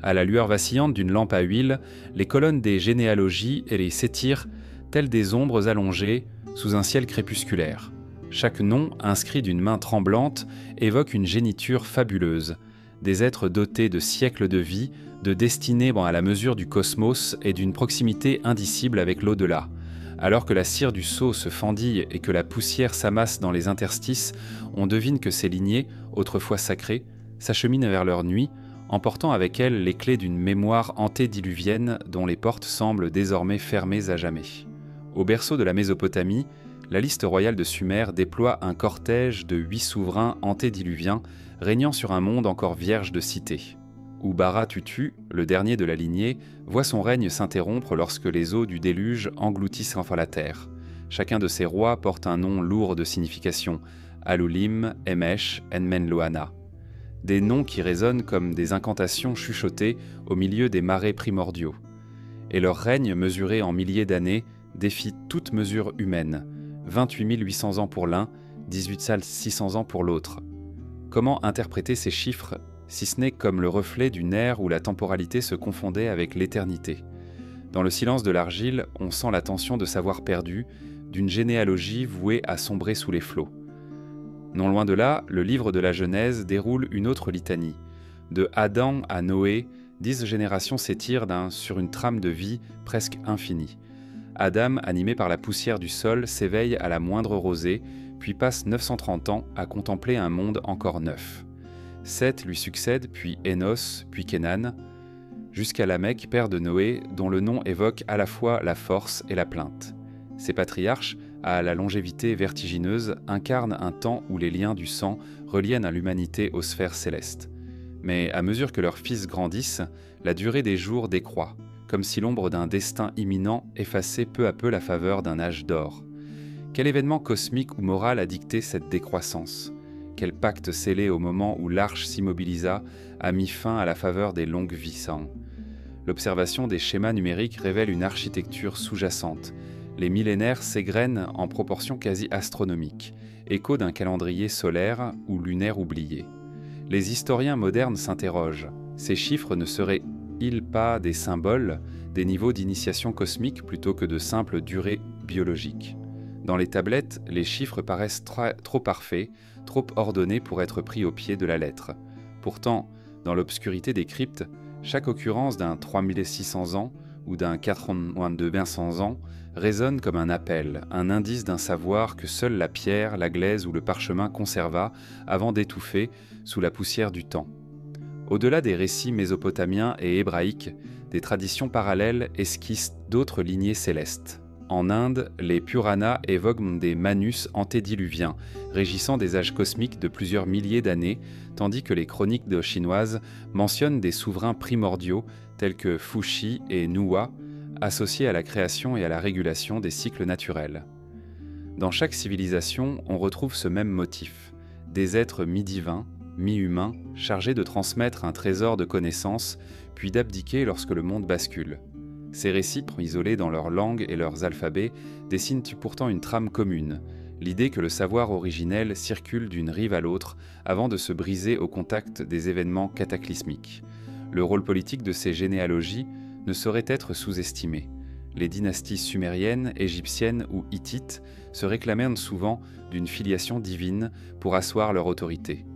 À la lueur vacillante d'une lampe à huile, les colonnes des généalogies s'étirent telles des ombres allongées sous un ciel crépusculaire. Chaque nom, inscrit d'une main tremblante, évoque une géniture fabuleuse, des êtres dotés de siècles de vie, de destinées à la mesure du cosmos et d'une proximité indicible avec l'au-delà. Alors que la cire du sceau se fendille et que la poussière s'amasse dans les interstices, on devine que ces lignées, autrefois sacrées, s'acheminent vers leur nuit, emportant avec elles les clés d'une mémoire antédiluvienne dont les portes semblent désormais fermées à jamais. Au berceau de la Mésopotamie, la liste royale de Sumer déploie un cortège de 8 souverains antédiluviens régnant sur un monde encore vierge de cités. Ubara-Tutu, le dernier de la lignée, voit son règne s'interrompre lorsque les eaux du déluge engloutissent enfin la terre. Chacun de ces rois porte un nom lourd de signification, Alulim, Emesh, Enmenloana. Des noms qui résonnent comme des incantations chuchotées au milieu des marais primordiaux. Et leur règne, mesuré en milliers d'années, défie toute mesure humaine. 28 800 ans pour l'un, 18 600 ans pour l'autre. Comment interpréter ces chiffres, si ce n'est comme le reflet d'une ère où la temporalité se confondait avec l'éternité? Dans le silence de l'argile, on sent la tension de savoir perdu, d'une généalogie vouée à sombrer sous les flots. Non loin de là, le livre de la Genèse déroule une autre litanie. De Adam à Noé, 10 générations s'étirent sur une trame de vie presque infinie. Adam, animé par la poussière du sol, s'éveille à la moindre rosée, puis passe 930 ans à contempler un monde encore neuf. Seth lui succède, puis Énos, puis Kénan, jusqu'à Lamech, père de Noé, dont le nom évoque à la fois la force et la plainte. Ces patriarches, à la longévité vertigineuse, incarnent un temps où les liens du sang reliennent à l'humanité aux sphères célestes. Mais à mesure que leurs fils grandissent, la durée des jours décroît, comme si l'ombre d'un destin imminent effaçait peu à peu la faveur d'un âge d'or. Quel événement cosmique ou moral a dicté cette décroissance ? Quel pacte scellé au moment où l'arche s'immobilisa a mis fin à la faveur des longues vies sang ? L'observation des schémas numériques révèle une architecture sous-jacente. Les millénaires s'égrènent en proportions quasi astronomiques, écho d'un calendrier solaire ou lunaire oublié. Les historiens modernes s'interrogent. Ces chiffres ne seraient-ils pas des symboles, des niveaux d'initiation cosmique plutôt que de simples durées biologiques ? Dans les tablettes, les chiffres paraissent trop parfaits, trop ordonnés pour être pris au pied de la lettre. Pourtant, dans l'obscurité des cryptes, chaque occurrence d'un 3600 ans ou d'un 4200 ans résonne comme un appel, un indice d'un savoir que seule la pierre, la glaise ou le parchemin conserva avant d'étouffer sous la poussière du temps. Au-delà des récits mésopotamiens et hébraïques, des traditions parallèles esquissent d'autres lignées célestes. En Inde, les Puranas évoquent des manus antédiluviens, régissant des âges cosmiques de plusieurs milliers d'années, tandis que les chroniques chinoises mentionnent des souverains primordiaux tels que Fuxi et Nuwa, associés à la création et à la régulation des cycles naturels. Dans chaque civilisation, on retrouve ce même motif, des êtres mi-divins, mi-humains, chargés de transmettre un trésor de connaissances, puis d'abdiquer lorsque le monde bascule. Ces récits, isolés dans leur langue et leurs alphabets, dessinent pourtant une trame commune, l'idée que le savoir originel circule d'une rive à l'autre avant de se briser au contact des événements cataclysmiques. Le rôle politique de ces généalogies ne saurait être sous-estimé. Les dynasties sumériennes, égyptiennes ou hittites se réclamaient souvent d'une filiation divine pour asseoir leur autorité.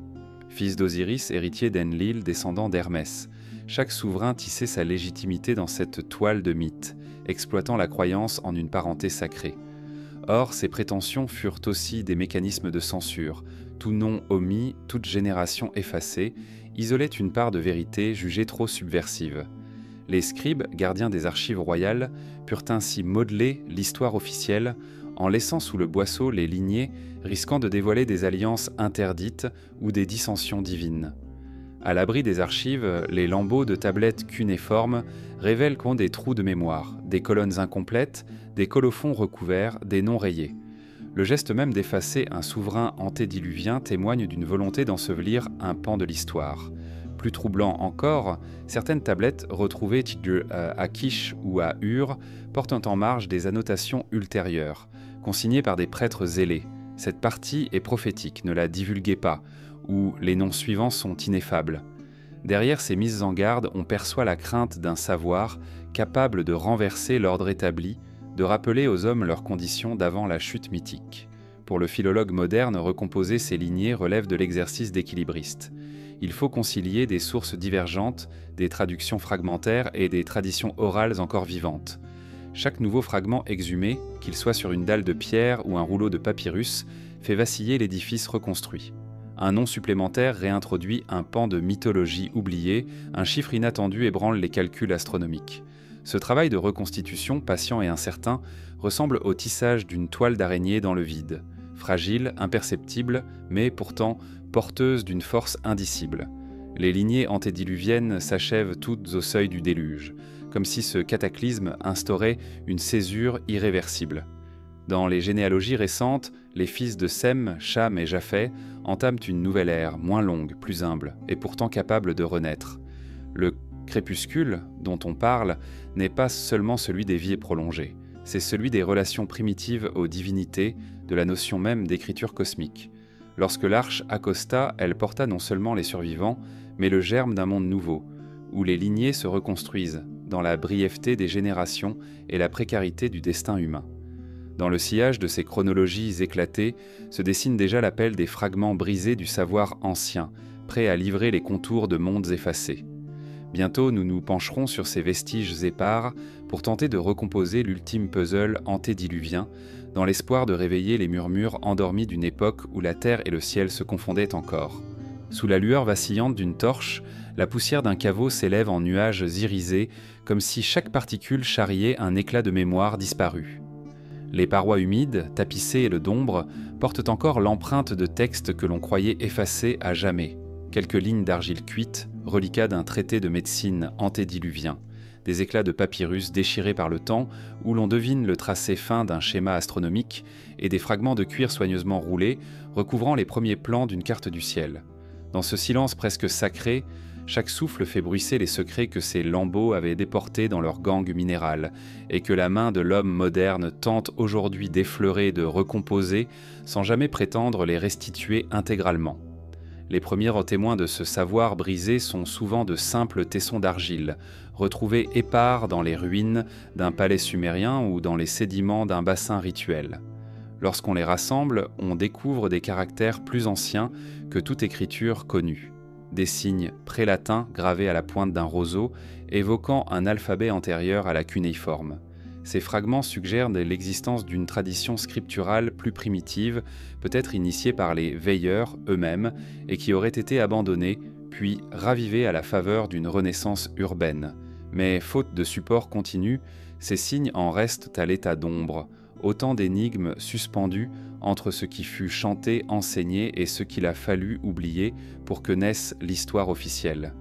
Fils d'Osiris, héritier d'Enlil, descendant d'Hermès, chaque souverain tissait sa légitimité dans cette toile de mythes, exploitant la croyance en une parenté sacrée. Or, ces prétentions furent aussi des mécanismes de censure. Tout nom omis, toute génération effacée, isolait une part de vérité jugée trop subversive. Les scribes, gardiens des archives royales, purent ainsi modeler l'histoire officielle en laissant sous le boisseau les lignées, risquant de dévoiler des alliances interdites ou des dissensions divines. À l'abri des archives, les lambeaux de tablettes cunéiformes révèlent qu'ont des trous de mémoire, des colonnes incomplètes, des colophons recouverts, des noms rayés. Le geste même d'effacer un souverain antédiluvien témoigne d'une volonté d'ensevelir un pan de l'histoire. Plus troublant encore, certaines tablettes retrouvées à Kish ou à Ur portent en marge des annotations ultérieures, consignées par des prêtres zélés. Cette partie est prophétique, ne la divulguez pas, ou les noms suivants sont ineffables. Derrière ces mises en garde, on perçoit la crainte d'un savoir capable de renverser l'ordre établi, de rappeler aux hommes leurs conditions d'avant la chute mythique. Pour le philologue moderne, recomposer ces lignées relève de l'exercice d'équilibriste. Il faut concilier des sources divergentes, des traductions fragmentaires et des traditions orales encore vivantes. Chaque nouveau fragment exhumé, qu'il soit sur une dalle de pierre ou un rouleau de papyrus, fait vaciller l'édifice reconstruit. Un nom supplémentaire réintroduit un pan de mythologie oublié, un chiffre inattendu ébranle les calculs astronomiques. Ce travail de reconstitution, patient et incertain, ressemble au tissage d'une toile d'araignée dans le vide, fragile, imperceptible, mais pourtant porteuse d'une force indicible. Les lignées antédiluviennes s'achèvent toutes au seuil du déluge, comme si ce cataclysme instaurait une césure irréversible. Dans les généalogies récentes, les fils de Sem, Cham et Japheth entament une nouvelle ère, moins longue, plus humble, et pourtant capable de renaître. Le crépuscule dont on parle n'est pas seulement celui des vies prolongées, c'est celui des relations primitives aux divinités, de la notion même d'écriture cosmique. Lorsque l'arche accosta, elle porta non seulement les survivants, mais le germe d'un monde nouveau, où les lignées se reconstruisent, dans la brièveté des générations et la précarité du destin humain. Dans le sillage de ces chronologies éclatées se dessine déjà l'appel des fragments brisés du savoir ancien, prêts à livrer les contours de mondes effacés. Bientôt, nous nous pencherons sur ces vestiges épars pour tenter de recomposer l'ultime puzzle antédiluvien, dans l'espoir de réveiller les murmures endormis d'une époque où la terre et le ciel se confondaient encore. Sous la lueur vacillante d'une torche, la poussière d'un caveau s'élève en nuages irisés, comme si chaque particule charriait un éclat de mémoire disparu. Les parois humides, tapissées d'ombre, portent encore l'empreinte de textes que l'on croyait effacés à jamais. Quelques lignes d'argile cuite, reliquats d'un traité de médecine antédiluvien, des éclats de papyrus déchirés par le temps où l'on devine le tracé fin d'un schéma astronomique et des fragments de cuir soigneusement roulés recouvrant les premiers plans d'une carte du ciel. Dans ce silence presque sacré, chaque souffle fait bruisser les secrets que ces lambeaux avaient déportés dans leur gangue minérale et que la main de l'homme moderne tente aujourd'hui d'effleurer, de recomposer, sans jamais prétendre les restituer intégralement. Les premiers témoins de ce savoir brisé sont souvent de simples tessons d'argile, retrouvés épars dans les ruines d'un palais sumérien ou dans les sédiments d'un bassin rituel. Lorsqu'on les rassemble, on découvre des caractères plus anciens que toute écriture connue. Des signes prélatins gravés à la pointe d'un roseau, évoquant un alphabet antérieur à la cunéiforme. Ces fragments suggèrent l'existence d'une tradition scripturale plus primitive, peut-être initiée par les veilleurs eux-mêmes, et qui aurait été abandonnée, puis ravivée à la faveur d'une renaissance urbaine. Mais faute de support continu, ces signes en restent à l'état d'ombre, autant d'énigmes suspendues entre ce qui fut chanté, enseigné et ce qu'il a fallu oublier pour que naisse l'histoire officielle.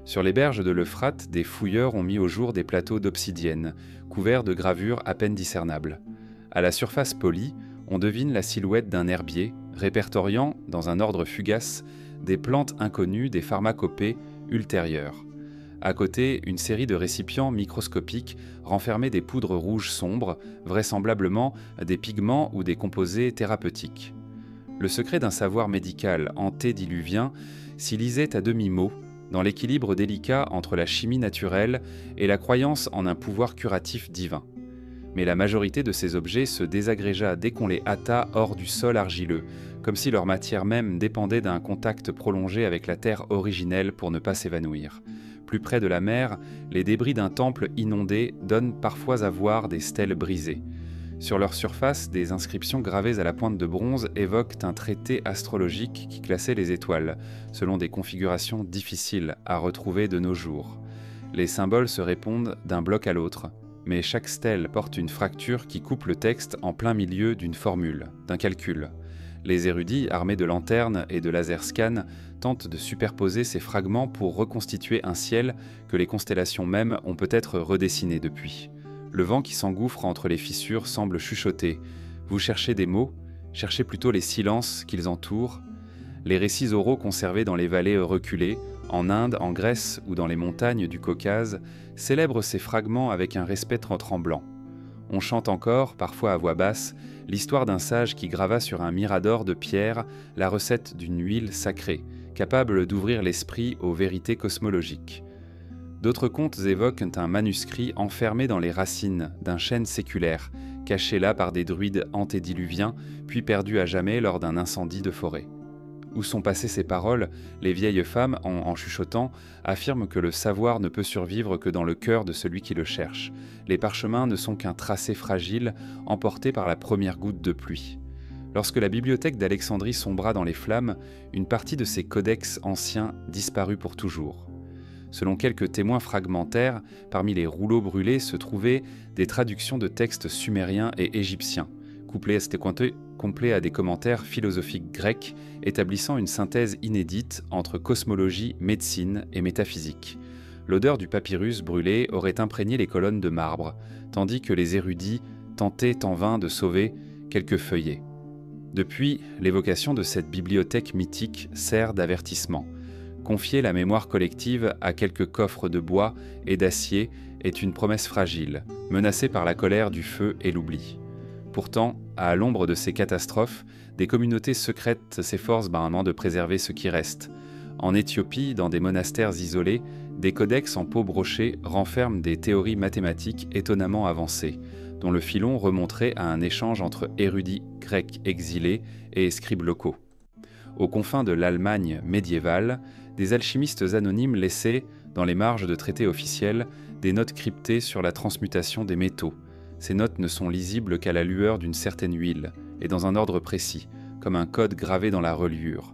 Sur les berges de l'Euphrate, des fouilleurs ont mis au jour des plateaux d'obsidienne, couverts de gravures à peine discernables. À la surface polie, on devine la silhouette d'un herbier, répertoriant, dans un ordre fugace, des plantes inconnues des pharmacopées ultérieures. À côté, une série de récipients microscopiques renfermait des poudres rouges sombres, vraisemblablement des pigments ou des composés thérapeutiques. Le secret d'un savoir médical antédiluvien s'y lisait à demi-mot, dans l'équilibre délicat entre la chimie naturelle et la croyance en un pouvoir curatif divin. Mais la majorité de ces objets se désagrégea dès qu'on les hâta hors du sol argileux, comme si leur matière même dépendait d'un contact prolongé avec la terre originelle pour ne pas s'évanouir. Plus près de la mer, les débris d'un temple inondé donnent parfois à voir des stèles brisées. Sur leur surface, des inscriptions gravées à la pointe de bronze évoquent un traité astrologique qui classait les étoiles, selon des configurations difficiles à retrouver de nos jours. Les symboles se répondent d'un bloc à l'autre, mais chaque stèle porte une fracture qui coupe le texte en plein milieu d'une formule, d'un calcul. Les érudits, armés de lanternes et de laserscan, tentent de superposer ces fragments pour reconstituer un ciel que les constellations mêmes ont peut-être redessiné depuis. Le vent qui s'engouffre entre les fissures semble chuchoter. Vous cherchez des mots, cherchez plutôt les silences qu'ils entourent. Les récits oraux conservés dans les vallées reculées, en Inde, en Grèce ou dans les montagnes du Caucase, célèbrent ces fragments avec un respect tremblant. On chante encore, parfois à voix basse, l'histoire d'un sage qui grava sur un mirador de pierre la recette d'une huile sacrée, capable d'ouvrir l'esprit aux vérités cosmologiques. D'autres contes évoquent un manuscrit enfermé dans les racines d'un chêne séculaire, caché là par des druides antédiluviens, puis perdu à jamais lors d'un incendie de forêt. Où sont passées ces paroles, les vieilles femmes, en chuchotant, affirment que le savoir ne peut survivre que dans le cœur de celui qui le cherche. Les parchemins ne sont qu'un tracé fragile, emporté par la première goutte de pluie. Lorsque la bibliothèque d'Alexandrie sombra dans les flammes, une partie de ces codex anciens disparut pour toujours. Selon quelques témoins fragmentaires, parmi les rouleaux brûlés se trouvaient des traductions de textes sumériens et égyptiens, couplés à des commentaires philosophiques grecs établissant une synthèse inédite entre cosmologie, médecine et métaphysique. L'odeur du papyrus brûlé aurait imprégné les colonnes de marbre, tandis que les érudits tentaient en vain de sauver quelques feuillets. Depuis, l'évocation de cette bibliothèque mythique sert d'avertissement. Confier la mémoire collective à quelques coffres de bois et d'acier est une promesse fragile, menacée par la colère du feu et l'oubli. Pourtant, à l'ombre de ces catastrophes, des communautés secrètes s'efforcent bravement de préserver ce qui reste. En Éthiopie, dans des monastères isolés, des codex en peau brochée renferment des théories mathématiques étonnamment avancées, dont le filon remonterait à un échange entre érudits grecs exilés et scribes locaux. Aux confins de l'Allemagne médiévale, des alchimistes anonymes laissaient, dans les marges de traités officiels, des notes cryptées sur la transmutation des métaux. Ces notes ne sont lisibles qu'à la lueur d'une certaine huile, et dans un ordre précis, comme un code gravé dans la reliure.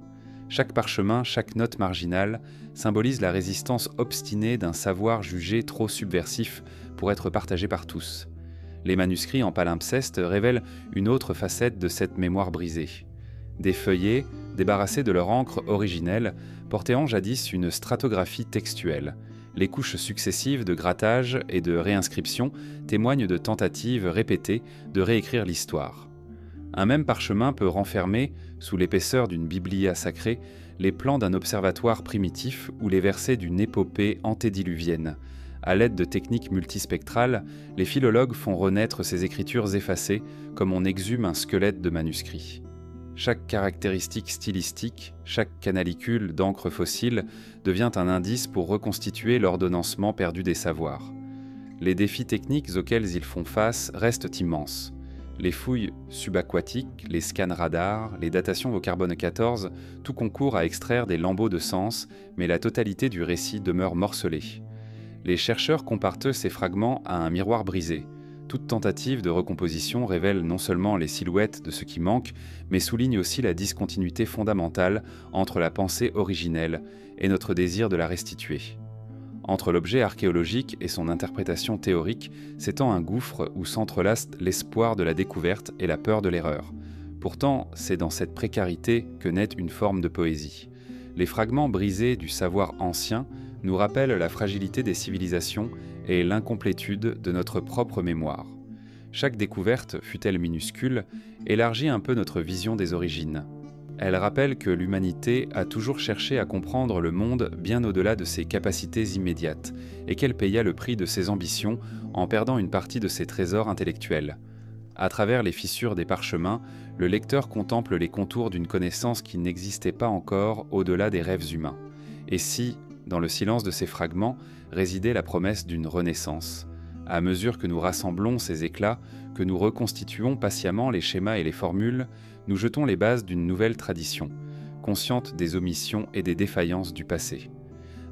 Chaque parchemin, chaque note marginale, symbolise la résistance obstinée d'un savoir jugé trop subversif pour être partagé par tous. Les manuscrits en palimpseste révèlent une autre facette de cette mémoire brisée. Des feuillets, débarrassés de leur encre originelle, portaient jadis une stratographie textuelle. Les couches successives de grattage et de réinscription témoignent de tentatives répétées de réécrire l'histoire. Un même parchemin peut renfermer, sous l'épaisseur d'une biblia sacrée, les plans d'un observatoire primitif ou les versets d'une épopée antédiluvienne. À l'aide de techniques multispectrales, les philologues font renaître ces écritures effacées comme on exhume un squelette de manuscrit. Chaque caractéristique stylistique, chaque canalicule d'encre fossile devient un indice pour reconstituer l'ordonnancement perdu des savoirs. Les défis techniques auxquels ils font face restent immenses. Les fouilles subaquatiques, les scans radars, les datations au carbone 14, tout concourt à extraire des lambeaux de sens, mais la totalité du récit demeure morcelée. Les chercheurs comparent ces fragments à un miroir brisé. Toute tentative de recomposition révèle non seulement les silhouettes de ce qui manque, mais souligne aussi la discontinuité fondamentale entre la pensée originelle et notre désir de la restituer. Entre l'objet archéologique et son interprétation théorique s'étend un gouffre où s'entrelacent l'espoir de la découverte et la peur de l'erreur. Pourtant, c'est dans cette précarité que naît une forme de poésie. Les fragments brisés du savoir ancien nous rappellent la fragilité des civilisations et l'incomplétude de notre propre mémoire. Chaque découverte, fût-elle minuscule, élargit un peu notre vision des origines. Elle rappelle que l'humanité a toujours cherché à comprendre le monde bien au-delà de ses capacités immédiates, et qu'elle paya le prix de ses ambitions en perdant une partie de ses trésors intellectuels. À travers les fissures des parchemins, le lecteur contemple les contours d'une connaissance qui n'existait pas encore au-delà des rêves humains. Et si, dans le silence de ces fragments, résidait la promesse d'une renaissance? À mesure que nous rassemblons ces éclats, que nous reconstituons patiemment les schémas et les formules, nous jetons les bases d'une nouvelle tradition, consciente des omissions et des défaillances du passé.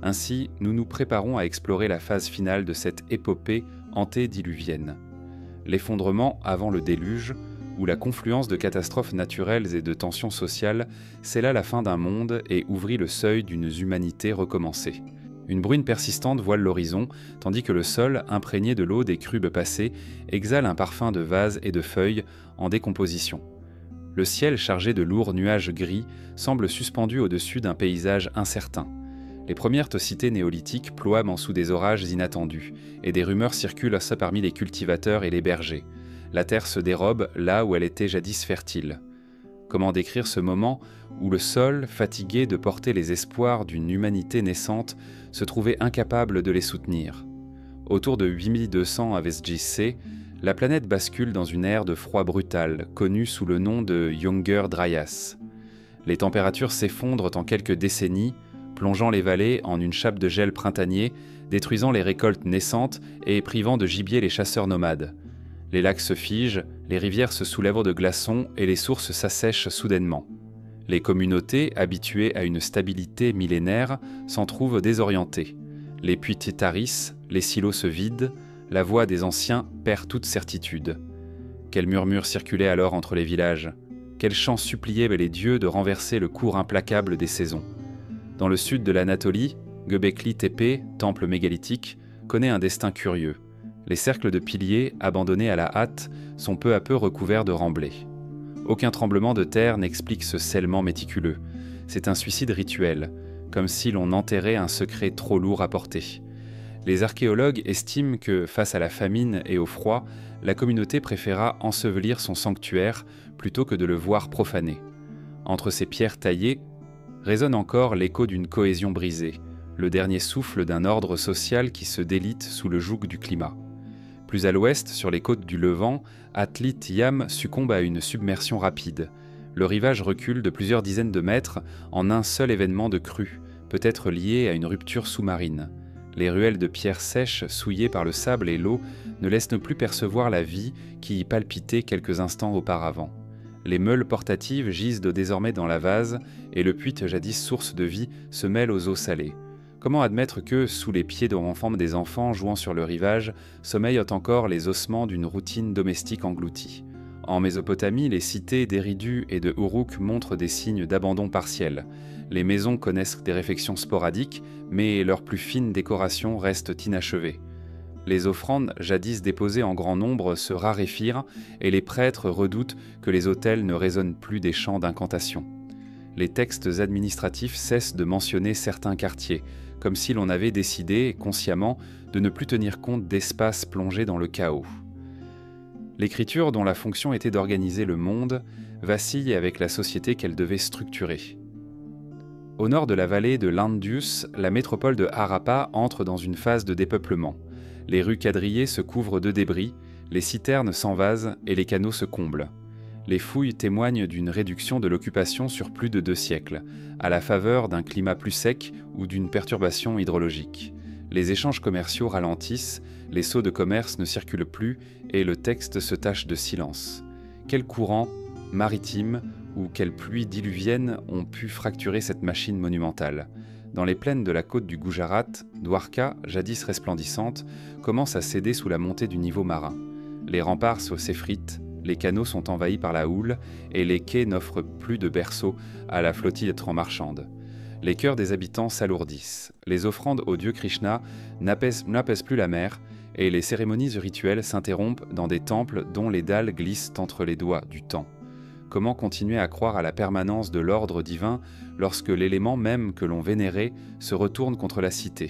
Ainsi, nous nous préparons à explorer la phase finale de cette épopée antédiluvienne. L'effondrement avant le déluge, où la confluence de catastrophes naturelles et de tensions sociales scella la fin d'un monde et ouvrit le seuil d'une humanité recommencée. Une bruine persistante voile l'horizon, tandis que le sol, imprégné de l'eau des crubes passées, exhale un parfum de vases et de feuilles en décomposition. Le ciel, chargé de lourds nuages gris, semble suspendu au-dessus d'un paysage incertain. Les premières cités néolithiques ploient sous des orages inattendus, et des rumeurs circulent parmi les cultivateurs et les bergers. La terre se dérobe là où elle était jadis fertile. Comment décrire ce moment où le sol, fatigué de porter les espoirs d'une humanité naissante, se trouvait incapable de les soutenir? Autour de 8200 AVSJC, la planète bascule dans une ère de froid brutal, connue sous le nom de Younger Dryas. Les températures s'effondrent en quelques décennies, plongeant les vallées en une chape de gel printanier, détruisant les récoltes naissantes et privant de gibier les chasseurs nomades. Les lacs se figent, les rivières se soulèvent de glaçons et les sources s'assèchent soudainement. Les communautés, habituées à une stabilité millénaire, s'en trouvent désorientées. Les puits tarissent, les silos se vident, la voix des anciens perd toute certitude. Quels murmures circulaient alors entre les villages? Quels chants suppliaient les dieux de renverser le cours implacable des saisons? Dans le sud de l'Anatolie, Göbekli Tepe, temple mégalithique, connaît un destin curieux. Les cercles de piliers, abandonnés à la hâte, sont peu à peu recouverts de remblais. Aucun tremblement de terre n'explique ce scellement méticuleux. C'est un suicide rituel, comme si l'on enterrait un secret trop lourd à porter. Les archéologues estiment que, face à la famine et au froid, la communauté préféra ensevelir son sanctuaire plutôt que de le voir profané. Entre ces pierres taillées résonne encore l'écho d'une cohésion brisée, le dernier souffle d'un ordre social qui se délite sous le joug du climat. Plus à l'ouest, sur les côtes du Levant, Atlit Yam succombe à une submersion rapide. Le rivage recule de plusieurs dizaines de mètres en un seul événement de crue, peut-être lié à une rupture sous-marine. Les ruelles de pierres sèches, souillées par le sable et l'eau, ne laissent plus percevoir la vie qui y palpitait quelques instants auparavant. Les meules portatives gisent désormais dans la vase, et le puits, jadis source de vie, se mêle aux eaux salées. Comment admettre que, sous les pieds des enfants jouant sur le rivage, sommeillent encore les ossements d'une routine domestique engloutie? En Mésopotamie, les cités d'Éridu et de Uruk montrent des signes d'abandon partiel. Les maisons connaissent des réfections sporadiques, mais leurs plus fines décorations restent inachevées. Les offrandes, jadis déposées en grand nombre, se raréfient et les prêtres redoutent que les autels ne résonnent plus des chants d'incantation. Les textes administratifs cessent de mentionner certains quartiers, comme si l'on avait décidé, consciemment, de ne plus tenir compte d'espaces plongés dans le chaos. L'écriture, dont la fonction était d'organiser le monde, vacille avec la société qu'elle devait structurer. Au nord de la vallée de l'Indus, la métropole de Harappa entre dans une phase de dépeuplement. Les rues quadrillées se couvrent de débris, les citernes s'envasent et les canaux se comblent. Les fouilles témoignent d'une réduction de l'occupation sur plus de 2 siècles, à la faveur d'un climat plus sec ou d'une perturbation hydrologique. Les échanges commerciaux ralentissent, les sceaux de commerce ne circulent plus et le texte se tache de silence. Quels courants, maritimes ou quelles pluies diluviennes ont pu fracturer cette machine monumentale? Dans les plaines de la côte du Gujarat, Dwarka, jadis resplendissante, commence à céder sous la montée du niveau marin. Les remparts s'effritent, les canaux sont envahis par la houle et les quais n'offrent plus de berceau à la flottille marchande. Les cœurs des habitants s'alourdissent. Les offrandes au dieu Krishna n'apaisent plus la mer, et les cérémonies rituelles s'interrompent dans des temples dont les dalles glissent entre les doigts du temps. Comment continuer à croire à la permanence de l'ordre divin lorsque l'élément même que l'on vénérait se retourne contre la cité?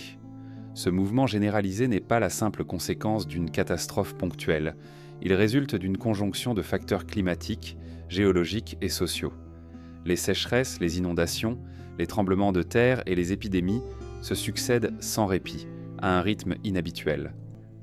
Ce mouvement généralisé n'est pas la simple conséquence d'une catastrophe ponctuelle. Il résulte d'une conjonction de facteurs climatiques, géologiques et sociaux. Les sécheresses, les inondations, les tremblements de terre et les épidémies se succèdent sans répit, à un rythme inhabituel.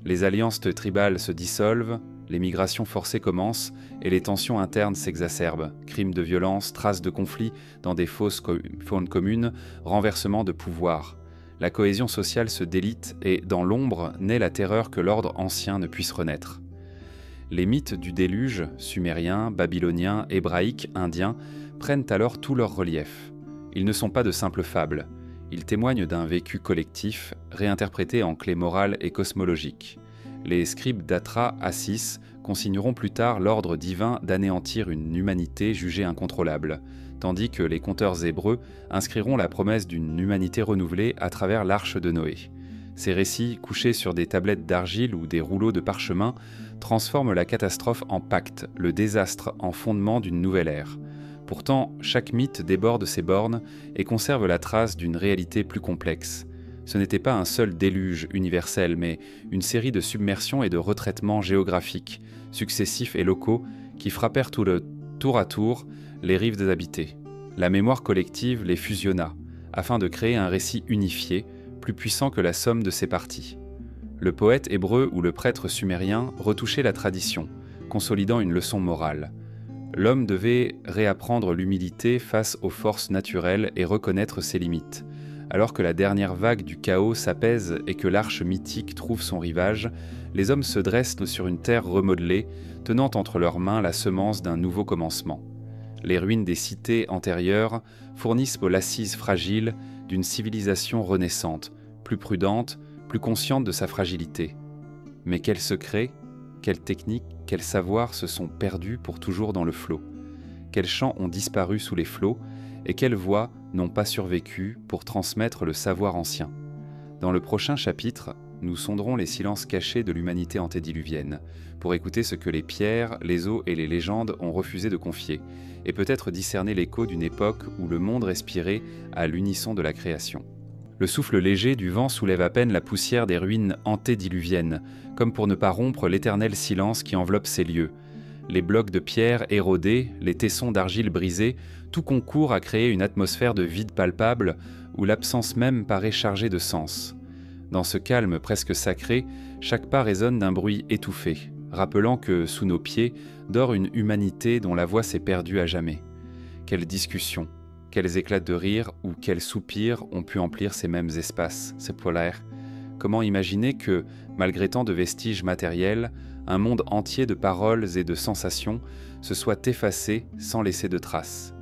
Les alliances tribales se dissolvent, les migrations forcées commencent et les tensions internes s'exacerbent. Crimes de violence, traces de conflits dans des faunes communes, renversement de pouvoir. La cohésion sociale se délite et, dans l'ombre, naît la terreur que l'ordre ancien ne puisse renaître. Les mythes du déluge, sumériens, babyloniens, hébraïques, indiens, prennent alors tout leur relief. Ils ne sont pas de simples fables. Ils témoignent d'un vécu collectif, réinterprété en clés morales et cosmologiques. Les scribes d'Atra Assis consigneront plus tard l'ordre divin d'anéantir une humanité jugée incontrôlable, tandis que les conteurs hébreux inscriront la promesse d'une humanité renouvelée à travers l'arche de Noé. Ces récits, couchés sur des tablettes d'argile ou des rouleaux de parchemin, transforment la catastrophe en pacte, le désastre en fondement d'une nouvelle ère. Pourtant, chaque mythe déborde ses bornes et conserve la trace d'une réalité plus complexe. Ce n'était pas un seul déluge universel, mais une série de submersions et de retraitements géographiques, successifs et locaux, qui frappèrent tour à tour les rives déshabitées. La mémoire collective les fusionna, afin de créer un récit unifié, plus puissant que la somme de ses parties. Le poète hébreu ou le prêtre sumérien retouchait la tradition, consolidant une leçon morale. L'homme devait réapprendre l'humilité face aux forces naturelles et reconnaître ses limites. Alors que la dernière vague du chaos s'apaise et que l'arche mythique trouve son rivage, les hommes se dressent sur une terre remodelée, tenant entre leurs mains la semence d'un nouveau commencement. Les ruines des cités antérieures fournissent l'assise fragile d'une civilisation renaissante, plus prudente, plus consciente de sa fragilité. Mais quels secrets, quelles techniques, quels savoirs se sont perdus pour toujours dans le flot? Quels chants ont disparu sous les flots et quelles voix n'ont pas survécu pour transmettre le savoir ancien? Dans le prochain chapitre, nous sonderons les silences cachés de l'humanité antédiluvienne, pour écouter ce que les pierres, les eaux et les légendes ont refusé de confier, et peut-être discerner l'écho d'une époque où le monde respirait à l'unisson de la création. Le souffle léger du vent soulève à peine la poussière des ruines antédiluviennes, comme pour ne pas rompre l'éternel silence qui enveloppe ces lieux. Les blocs de pierre érodés, les tessons d'argile brisés, tout concourt à créer une atmosphère de vide palpable où l'absence même paraît chargée de sens. Dans ce calme presque sacré, chaque pas résonne d'un bruit étouffé, rappelant que, sous nos pieds, dort une humanité dont la voix s'est perdue à jamais. Quelle discussion, quels éclats de rire ou quels soupirs ont pu emplir ces mêmes espaces, ces polaires. Comment imaginer que, malgré tant de vestiges matériels, un monde entier de paroles et de sensations se soit effacé sans laisser de traces?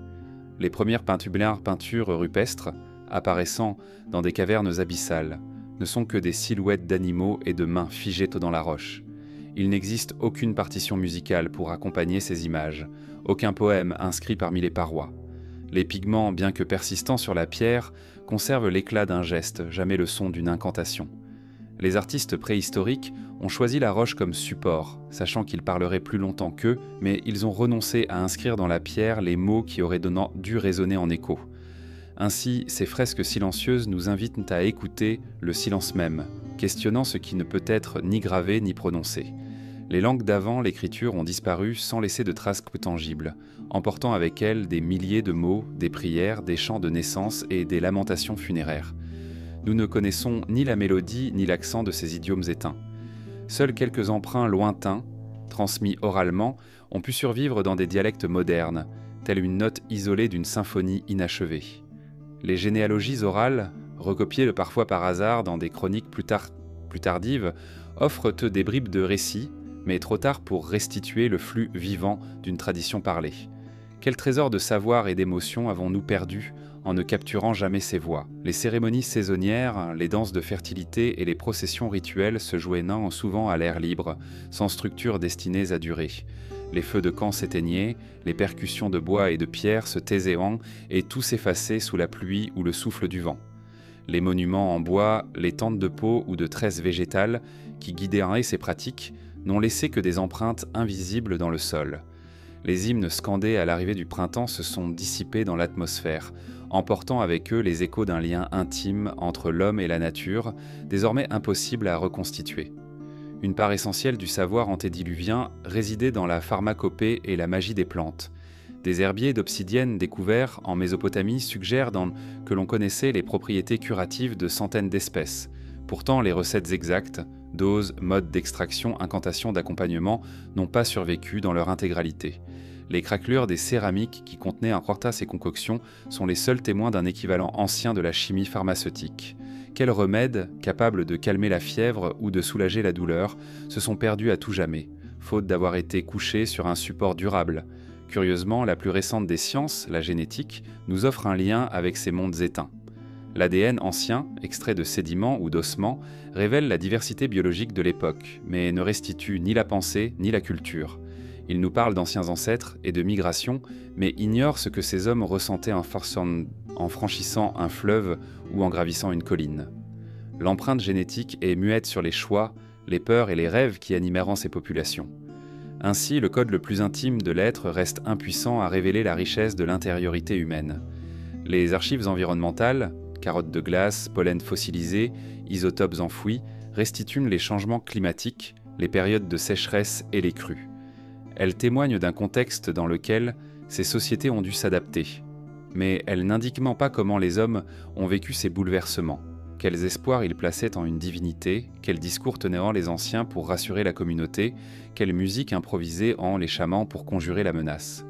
Les premières peintures rupestres, apparaissant dans des cavernes abyssales, ne sont que des silhouettes d'animaux et de mains figées dans la roche. Il n'existe aucune partition musicale pour accompagner ces images, aucun poème inscrit parmi les parois. Les pigments, bien que persistants sur la pierre, conservent l'éclat d'un geste, jamais le son d'une incantation. Les artistes préhistoriques ont choisi la roche comme support, sachant qu'ils parleraient plus longtemps qu'eux, mais ils ont renoncé à inscrire dans la pierre les mots qui auraient dû résonner en écho. Ainsi, ces fresques silencieuses nous invitent à écouter le silence même, questionnant ce qui ne peut être ni gravé ni prononcé. Les langues d'avant l'écriture ont disparu sans laisser de traces tangibles, emportant avec elles des milliers de mots, des prières, des chants de naissance et des lamentations funéraires. Nous ne connaissons ni la mélodie ni l'accent de ces idiomes éteints. Seuls quelques emprunts lointains, transmis oralement, ont pu survivre dans des dialectes modernes, telle une note isolée d'une symphonie inachevée. Les généalogies orales, recopiées parfois par hasard dans des chroniques plus tardives, offrent des bribes de récits, mais trop tard pour restituer le flux vivant d'une tradition parlée. Quel trésor de savoir et d'émotion avons-nous perdu en ne capturant jamais ces voix? Les cérémonies saisonnières, les danses de fertilité et les processions rituelles se jouaient souvent à l'air libre, sans structures destinées à durer. Les feux de camp s'éteignaient, les percussions de bois et de pierre se taisaient et tout s'effaçait sous la pluie ou le souffle du vent. Les monuments en bois, les tentes de peau ou de tresses végétales qui guidaient ces pratiques n'ont laissé que des empreintes invisibles dans le sol. Les hymnes scandés à l'arrivée du printemps se sont dissipés dans l'atmosphère, emportant avec eux les échos d'un lien intime entre l'homme et la nature, désormais impossible à reconstituer. Une part essentielle du savoir antédiluvien résidait dans la pharmacopée et la magie des plantes. Des herbiers d'obsidienne découverts en Mésopotamie suggèrent que l'on connaissait les propriétés curatives de centaines d'espèces. Pourtant, les recettes exactes, doses, modes d'extraction, incantations d'accompagnement, n'ont pas survécu dans leur intégralité. Les craquelures des céramiques qui contenaient en quartas ces concoctions sont les seuls témoins d'un équivalent ancien de la chimie pharmaceutique. Quels remèdes, capables de calmer la fièvre ou de soulager la douleur, se sont perdus à tout jamais, faute d'avoir été couchés sur un support durable. Curieusement, la plus récente des sciences, la génétique, nous offre un lien avec ces mondes éteints. L'ADN ancien, extrait de sédiments ou d'ossements, révèle la diversité biologique de l'époque, mais ne restitue ni la pensée ni la culture. Il nous parle d'anciens ancêtres et de migration, mais ignore ce que ces hommes ressentaient en franchissant un fleuve ou en gravissant une colline. L'empreinte génétique est muette sur les choix, les peurs et les rêves qui animeront ces populations. Ainsi, le code le plus intime de l'être reste impuissant à révéler la richesse de l'intériorité humaine. Les archives environnementales, carottes de glace, pollen fossilisé, isotopes enfouis, restituent les changements climatiques, les périodes de sécheresse et les crues. Elles témoignent d'un contexte dans lequel ces sociétés ont dû s'adapter. Mais elles n'indiquent pas comment les hommes ont vécu ces bouleversements, quels espoirs ils plaçaient en une divinité, quels discours tenaient les anciens pour rassurer la communauté, quelle musique improvisée en les chamans pour conjurer la menace.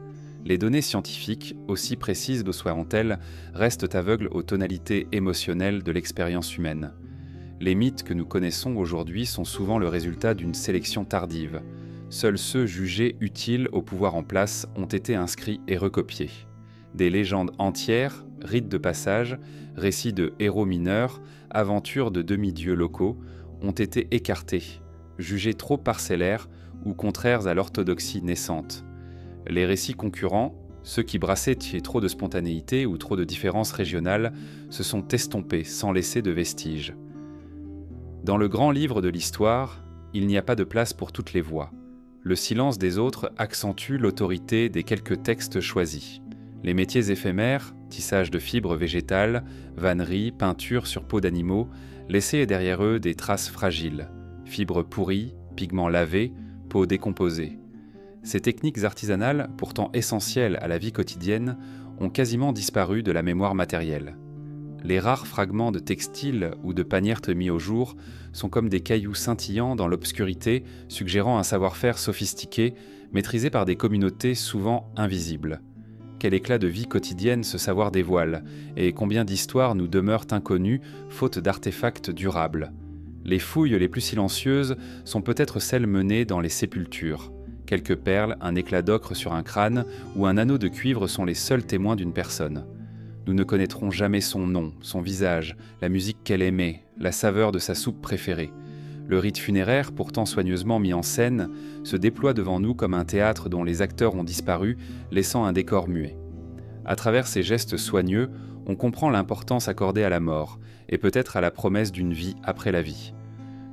Les données scientifiques, aussi précises soient-elles, restent aveugles aux tonalités émotionnelles de l'expérience humaine. Les mythes que nous connaissons aujourd'hui sont souvent le résultat d'une sélection tardive. Seuls ceux jugés utiles au pouvoir en place ont été inscrits et recopiés. Des légendes entières, rites de passage, récits de héros mineurs, aventures de demi-dieux locaux, ont été écartés, jugés trop parcellaires ou contraires à l'orthodoxie naissante. Les récits concurrents, ceux qui brassaient trop de spontanéité ou trop de différences régionales, se sont estompés sans laisser de vestiges. Dans le grand livre de l'histoire, il n'y a pas de place pour toutes les voix. Le silence des autres accentue l'autorité des quelques textes choisis. Les métiers éphémères, tissage de fibres végétales, vannerie, peinture sur peau d'animaux, laissaient derrière eux des traces fragiles, fibres pourries, pigments lavés, peau décomposée. Ces techniques artisanales, pourtant essentielles à la vie quotidienne, ont quasiment disparu de la mémoire matérielle. Les rares fragments de textiles ou de pagnères mis au jour sont comme des cailloux scintillants dans l'obscurité, suggérant un savoir-faire sophistiqué, maîtrisé par des communautés souvent invisibles. Quel éclat de vie quotidienne ce savoir dévoile, et combien d'histoires nous demeurent inconnues, faute d'artefacts durables. Les fouilles les plus silencieuses sont peut-être celles menées dans les sépultures. Quelques perles, un éclat d'ocre sur un crâne ou un anneau de cuivre sont les seuls témoins d'une personne. Nous ne connaîtrons jamais son nom, son visage, la musique qu'elle aimait, la saveur de sa soupe préférée. Le rite funéraire, pourtant soigneusement mis en scène, se déploie devant nous comme un théâtre dont les acteurs ont disparu, laissant un décor muet. À travers ces gestes soigneux, on comprend l'importance accordée à la mort, et peut-être à la promesse d'une vie après la vie.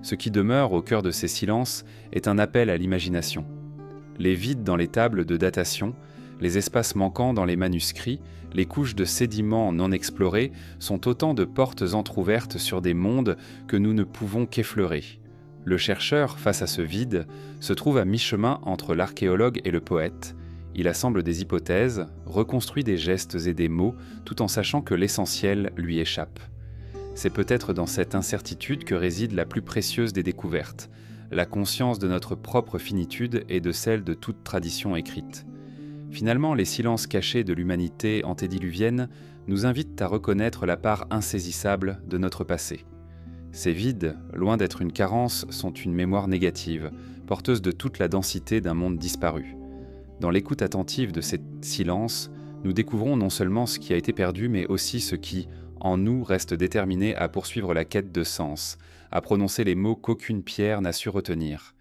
Ce qui demeure au cœur de ces silences est un appel à l'imagination. Les vides dans les tables de datation, les espaces manquants dans les manuscrits, les couches de sédiments non explorés sont autant de portes entr'ouvertes sur des mondes que nous ne pouvons qu'effleurer. Le chercheur, face à ce vide, se trouve à mi-chemin entre l'archéologue et le poète. Il assemble des hypothèses, reconstruit des gestes et des mots, tout en sachant que l'essentiel lui échappe. C'est peut-être dans cette incertitude que réside la plus précieuse des découvertes, la conscience de notre propre finitude et de celle de toute tradition écrite. Finalement, les silences cachés de l'humanité antédiluvienne nous invitent à reconnaître la part insaisissable de notre passé. Ces vides, loin d'être une carence, sont une mémoire négative, porteuse de toute la densité d'un monde disparu. Dans l'écoute attentive de ces silences, nous découvrons non seulement ce qui a été perdu, mais aussi ce qui, en nous, reste déterminé à poursuivre la quête de sens, à prononcer les mots qu'aucune pierre n'a su retenir.